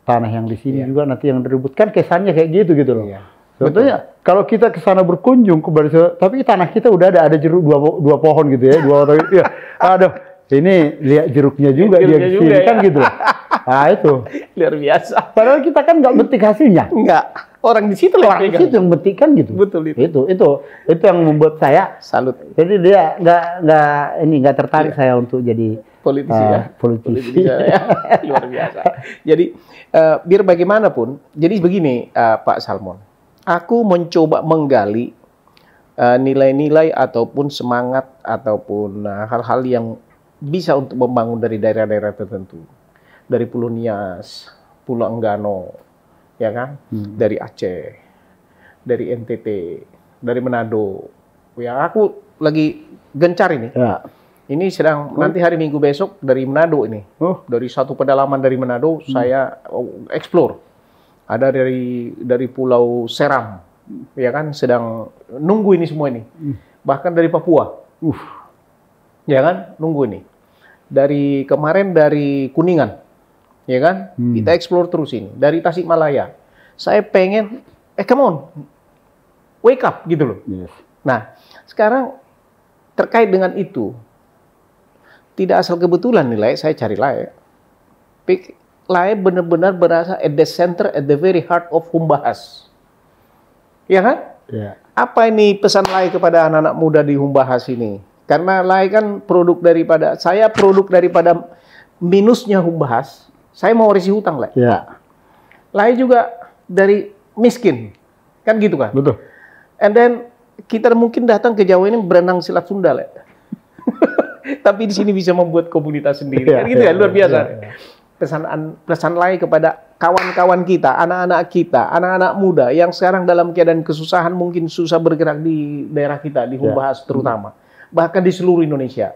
tanah yang di sini juga nanti yang direbutkan, kesannya kayak gitu loh. Contohnya kalau kita ke sana berkunjung kembali, tapi tanah kita udah ada jeruk dua pohon gitu ya, 2 orang. Aduh. Ini lihat jeruknya juga dia di sini kan gitu. Nah itu luar biasa. Padahal kita kan nggak metik hasilnya. Enggak. Orang di situ yang metik kan gitu. Betul itu. Itu yang membuat saya salut. Jadi dia nggak tertarik saya untuk jadi politisi. Luar biasa. Jadi biar bagaimanapun, jadi begini Pak Salmon. Aku mencoba menggali nilai-nilai ataupun semangat ataupun hal-hal yang bisa untuk membangun dari daerah-daerah tertentu, dari Pulau Nias, Pulau Enggano, ya kan, dari Aceh, dari NTT, dari Manado. Ya aku lagi gencar ini. Ini sedang nanti hari Minggu besok dari Manado ini, dari satu pedalaman dari Manado saya explore. Ada dari Pulau Seram, ya kan, sedang nunggu ini semua ini. Bahkan dari Papua. Ya kan, nunggu ini. Dari kemarin dari Kuningan, ya kan, kita explore terus ini. Dari Tasikmalaya, saya pengen, come on, wake up gitu loh. Nah, sekarang terkait dengan itu, tidak asal kebetulan nih, saya cari Lae. Lae benar-benar berasa at the center, at the very heart of Humbahas. Ya kan? Apa ini pesan Lae kepada anak-anak muda di Humbahas ini? Karena Lae kan produk daripada minusnya Humbahas. Saya mau risih hutang, Lae. Lae juga dari miskin. Kan gitu kan? Betul. And then kita mungkin datang ke Jawa ini berenang silat Sunda lah. Tapi di sini bisa membuat komunitas sendiri. Kan gitu kan, luar biasa. Pesan lain kepada kawan-kawan kita, anak-anak muda yang sekarang dalam keadaan kesusahan, mungkin susah bergerak di daerah kita, di Humbahas terutama, bahkan di seluruh Indonesia,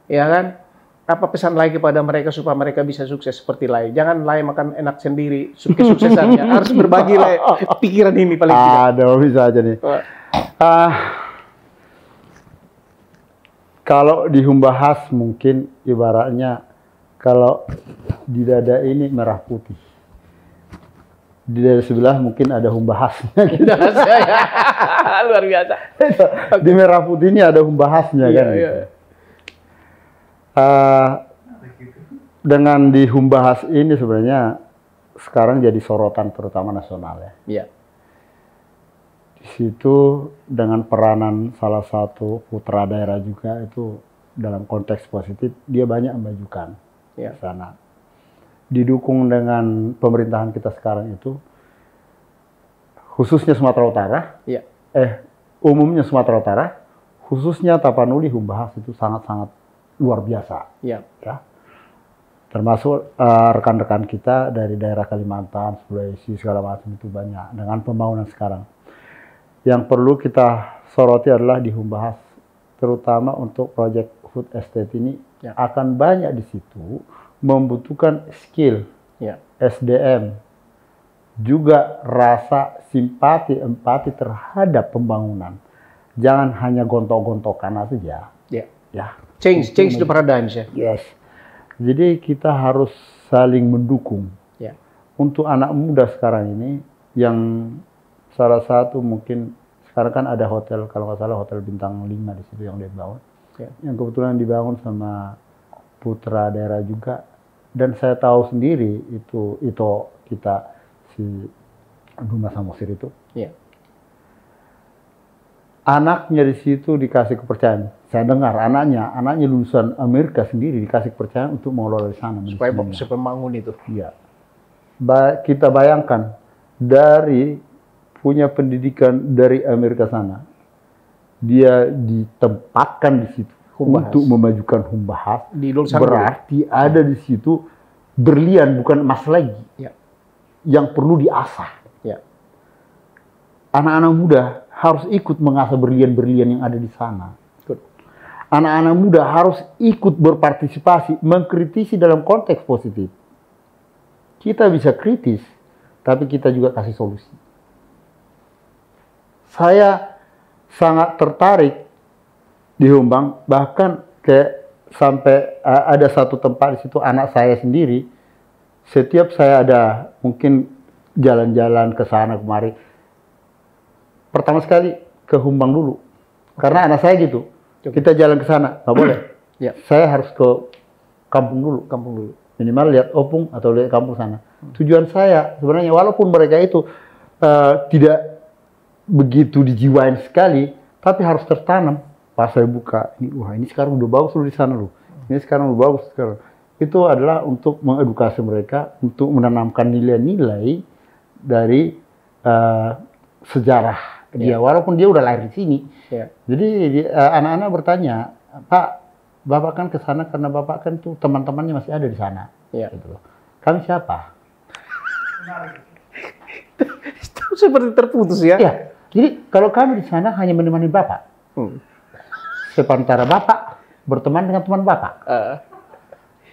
ya kan? Apa pesan lain kepada mereka supaya mereka bisa sukses seperti lain? Jangan lain makan enak sendiri, kesuksesannya harus berbagi lah pikiran ini paling tidak. Ada bisa aja nih. Kalau di Humbahas mungkin ibaratnya kalau di dada ini merah putih, di dada sebelah mungkin ada Humbahasnya. Gitu. Luar biasa. Di merah putih ini ada Humbahasnya kan. Gitu. Dengan di Humbahas ini sebenarnya sekarang jadi sorotan terutama nasional ya. Iya. Di situ dengan peranan salah satu putra daerah juga itu dalam konteks positif dia banyak memajukan di sana. Didukung dengan pemerintahan kita sekarang itu khususnya Sumatera Utara. Iya. Umumnya Sumatera Utara, khususnya Tapanuli Humbahas itu sangat-sangat luar biasa. Iya. Ya. Termasuk rekan-rekan kita dari daerah Kalimantan, Sulawesi segala macam itu banyak dengan pembangunan sekarang. Yang perlu kita soroti adalah di Humbahas, terutama untuk proyek food estate ini akan banyak di situ membutuhkan skill, SDM, juga rasa simpati, empati terhadap pembangunan. Jangan hanya gontok-gontokan saja. Ya. Change the paradigm ya. Yes. Jadi kita harus saling mendukung. Untuk anak muda sekarang ini yang salah satu mungkin sekarang kan ada hotel, kalau nggak salah hotel bintang 5 di situ yang dia bangun. Yang kebetulan dibangun sama putra daerah juga. Dan saya tahu sendiri itu kita si Duma Samosir itu. Anaknya di situ dikasih kepercayaan. Saya dengar anaknya lulusan Amerika sendiri dikasih kepercayaan untuk mengelola di sana. Supaya bangun itu. Iya. Kita bayangkan dari punya pendidikan dari Amerika sana, dia ditempatkan di situ untuk memajukan Humbahas. Berarti ada di situ berlian bukan emas lagi, yang perlu diasah. Anak-anak muda harus ikut mengasah berlian-berlian yang ada di sana. Anak-anak muda harus ikut berpartisipasi, mengkritisi dalam konteks positif. Kita bisa kritis, tapi kita juga kasih solusi. Saya sangat tertarik di Humbang, bahkan sampai ada satu tempat di situ anak saya sendiri, setiap saya ada mungkin jalan-jalan ke sana kemari, pertama sekali ke Humbang dulu, karena anak saya gitu. Kita jalan ke sana, nggak boleh. Saya harus ke kampung dulu. Minimal lihat opung atau lihat kampung sana. Tujuan saya sebenarnya walaupun mereka itu tidak begitu dijiwain sekali, tapi harus tertanam. Pas saya buka, ini sekarang udah bagus loh di sana loh. Ini sekarang udah bagus sekarang. Itu adalah untuk mengedukasi mereka, untuk menanamkan nilai-nilai dari sejarah dia, walaupun dia udah lahir di sini. Jadi anak-anak bertanya, Pak, Bapak kan ke sana karena Bapak kan tuh teman-temannya masih ada di sana. Gitu loh. Kami siapa? Itu seperti terputus ya. Jadi kalau kami di sana hanya menemani Bapak. Sementara Bapak berteman dengan teman Bapak.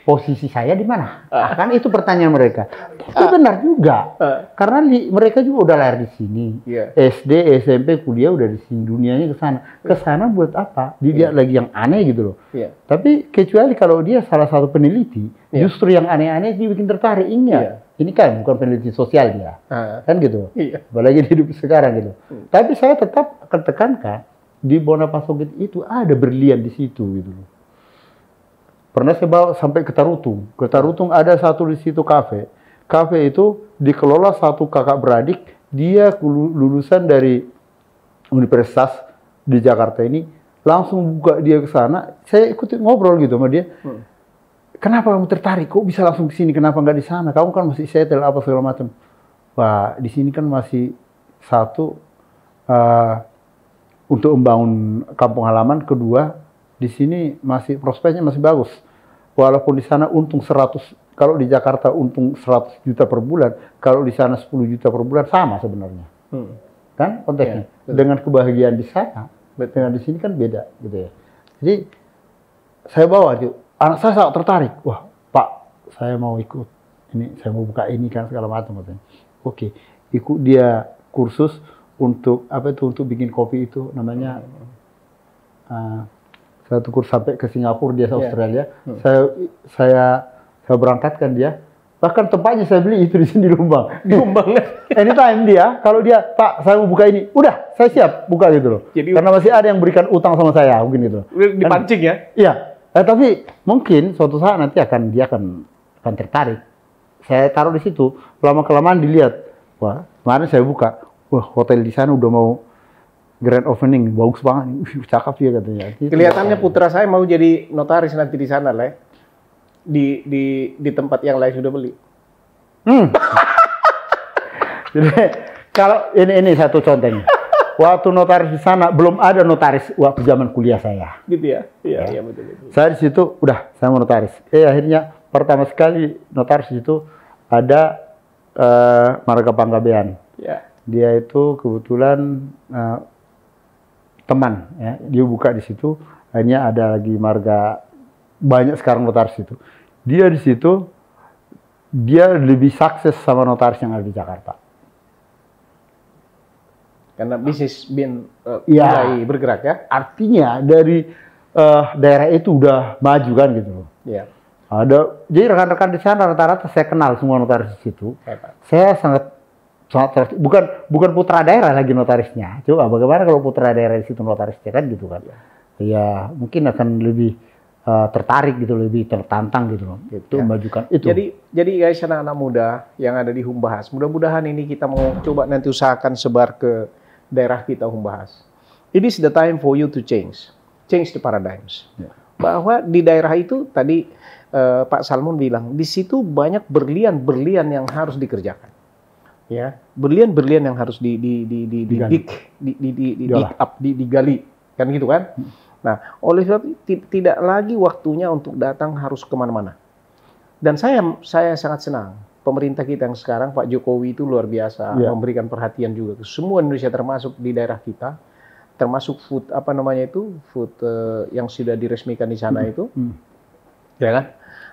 Posisi saya di mana? Kan itu pertanyaan mereka. Tapi benar juga. Karena mereka juga udah lahir di sini. SD, SMP, kuliah udah di sini. Dunianya ke sana. Ke sana buat apa? Dilihat lagi yang aneh gitu loh. Tapi kecuali kalau dia salah satu peneliti, justru yang aneh-aneh dia bikin tertarik. Ini kan bukan peneliti sosial dia. Kan gitu. Apalagi di hidup sekarang gitu. Tapi saya tetap akan tekankan di Bonapasogit itu ada berlian di situ gitu loh. Pernah saya bawa sampai ke Tarutung. Ke Tarutung ada satu di situ kafe. Kafe itu dikelola satu kakak beradik. Dia lulusan dari universitas di Jakarta ini. Langsung buka dia ke sana. Saya ikutin ngobrol gitu sama dia. Kenapa kamu tertarik? Kok bisa langsung ke sini? Kenapa nggak di sana? Kamu kan masih settle apa segala macam. Wah, di sini kan masih satu untuk membangun kampung halaman. Kedua, di sini masih prospeknya masih bagus. Walaupun di sana untung 100, kalau di Jakarta untung 100 juta per bulan, kalau di sana 10 juta per bulan sama sebenarnya. Kan konteksnya. Ya, dengan kebahagiaan di sana, dengan di sini kan beda gitu ya. Jadi saya bawa tuh, anak saya sangat tertarik. Wah, Pak, saya mau ikut ini, saya mau buka ini kan segala macam katanya. Oke, ikut dia kursus untuk apa itu, untuk bikin kopi itu namanya satu kursus sampai ke Singapura, dia ke Australia. Saya berangkatkan dia. Bahkan tempatnya saya beli itu di sini di Lumbang. Di Lumbang. Anytime dia, kalau dia, Pak, saya mau buka ini, udah, saya siap buka gitu loh. Jadi, karena masih ada yang berikan utang sama saya, mungkin gitu. Dipancing ya? Iya. Tapi mungkin suatu saat nanti dia akan tertarik. Saya taruh di situ, lama-kelamaan dilihat. Wah, kemarin saya buka, wah, hotel di sana udah mau grand opening, bagus banget, cakep ya katanya. Kelihatannya putra saya mau jadi notaris nanti di sana lah. Di tempat yang lain sudah beli. Jadi kalau ini satu contohnya. Waktu notaris di sana belum ada notaris waktu zaman kuliah saya. Gitu ya? Iya betul. Saya di situ udah saya mau notaris. Akhirnya pertama sekali notaris itu ada Marga Panggabean. Ya. Dia itu kebetulan teman, ya. Dia buka di situ. Akhirnya ada lagi Marga, banyak sekarang notaris itu. Dia di situ, dia lebih sukses sama notaris yang ada di Jakarta. Karena bisnis mulai bergerak ya. Artinya dari daerah itu udah maju kan gitu loh. Iya. Jadi rekan-rekan di sana rata-rata saya kenal semua notaris di situ. Saya sangat bukan putra daerah lagi notarisnya. Coba bagaimana kalau putra daerah di situ notarisnya kan gitu kan. Ya mungkin akan lebih tertarik gitu, lebih tertantang gitu loh. Itu memajukan itu. Jadi guys, anak-anak muda yang ada di Humbahas, mudah-mudahan ini kita mau coba nanti usahakan sebar ke daerah kita Humbahas. It is the time for you to change the paradigms. Bahwa di daerah itu tadi Pak Salmon bilang di situ banyak berlian-berlian yang harus dikerjakan. Ya, berlian-berlian yang harus digali, kan gitu kan? Nah, oleh sebab tidak lagi waktunya untuk datang harus kemana-mana. Dan saya sangat senang pemerintah kita yang sekarang, Pak Jokowi itu luar biasa memberikan perhatian juga ke semua Indonesia, termasuk di daerah kita, termasuk food yang sudah diresmikan di sana itu, ya kan?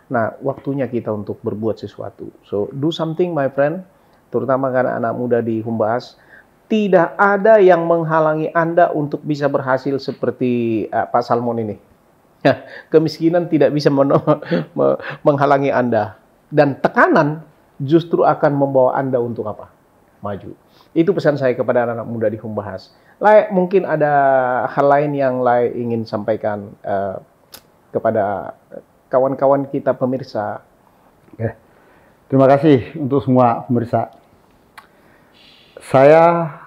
Nah, waktunya kita untuk berbuat sesuatu. So do something, my friend, terutama karena anak muda di Humbahas. Tidak ada yang menghalangi Anda untuk bisa berhasil seperti Pak Salmon ini. Kemiskinan tidak bisa menghalangi Anda. Dan tekanan justru akan membawa Anda untuk apa? Maju. Itu pesan saya kepada anak-anak muda di Humbahas. Mungkin ada hal lain yang ingin sampaikan kepada kawan-kawan kita pemirsa. Terima kasih untuk semua pemirsa. Saya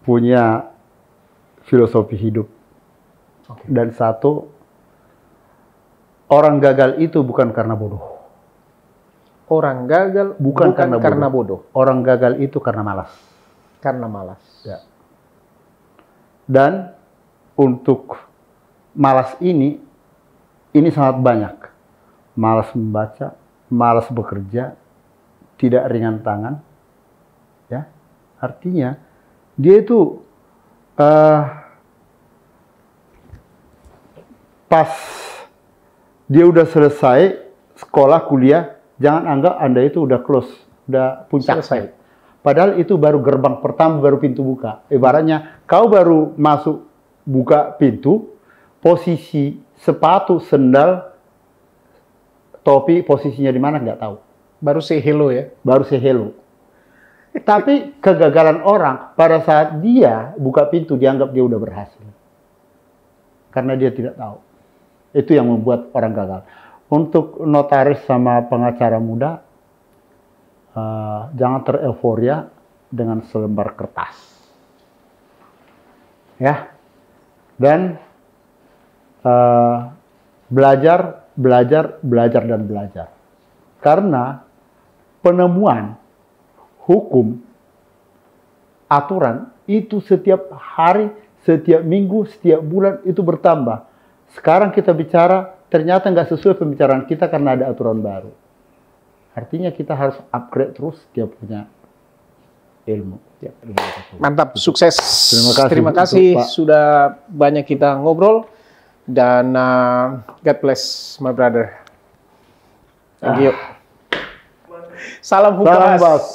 punya filosofi hidup. Dan satu, orang gagal itu bukan karena bodoh. Orang gagal bukan karena bodoh. Orang gagal itu karena malas. Karena malas. Ya. Dan untuk malas ini sangat banyak. Malas membaca, malas bekerja, tidak ringan tangan. Ya, artinya dia itu pas dia udah selesai sekolah kuliah, jangan anggap Anda itu udah close, udah puncak. Selesai. Padahal itu baru gerbang pertama, baru pintu buka. Ibaratnya kau baru masuk buka pintu, posisi sepatu, sendal, topi posisinya di mana nggak tahu. Baru say hello ya. Baru say hello. Tapi kegagalan orang pada saat dia buka pintu dianggap dia udah berhasil. Karena dia tidak tahu. Itu yang membuat orang gagal. Untuk notaris sama pengacara muda, jangan tereuforia dengan selembar kertas. Ya. Dan belajar. Karena penemuan hukum, aturan itu setiap hari, setiap minggu, setiap bulan itu bertambah. Sekarang kita bicara, ternyata nggak sesuai pembicaraan kita karena ada aturan baru. Artinya kita harus upgrade terus dia punya ilmu. Ya. Mantap, sukses. Terima kasih Pak. sudah banyak kita ngobrol dan God bless my brother. Thank you. Salam Hukas. Salam, Bos.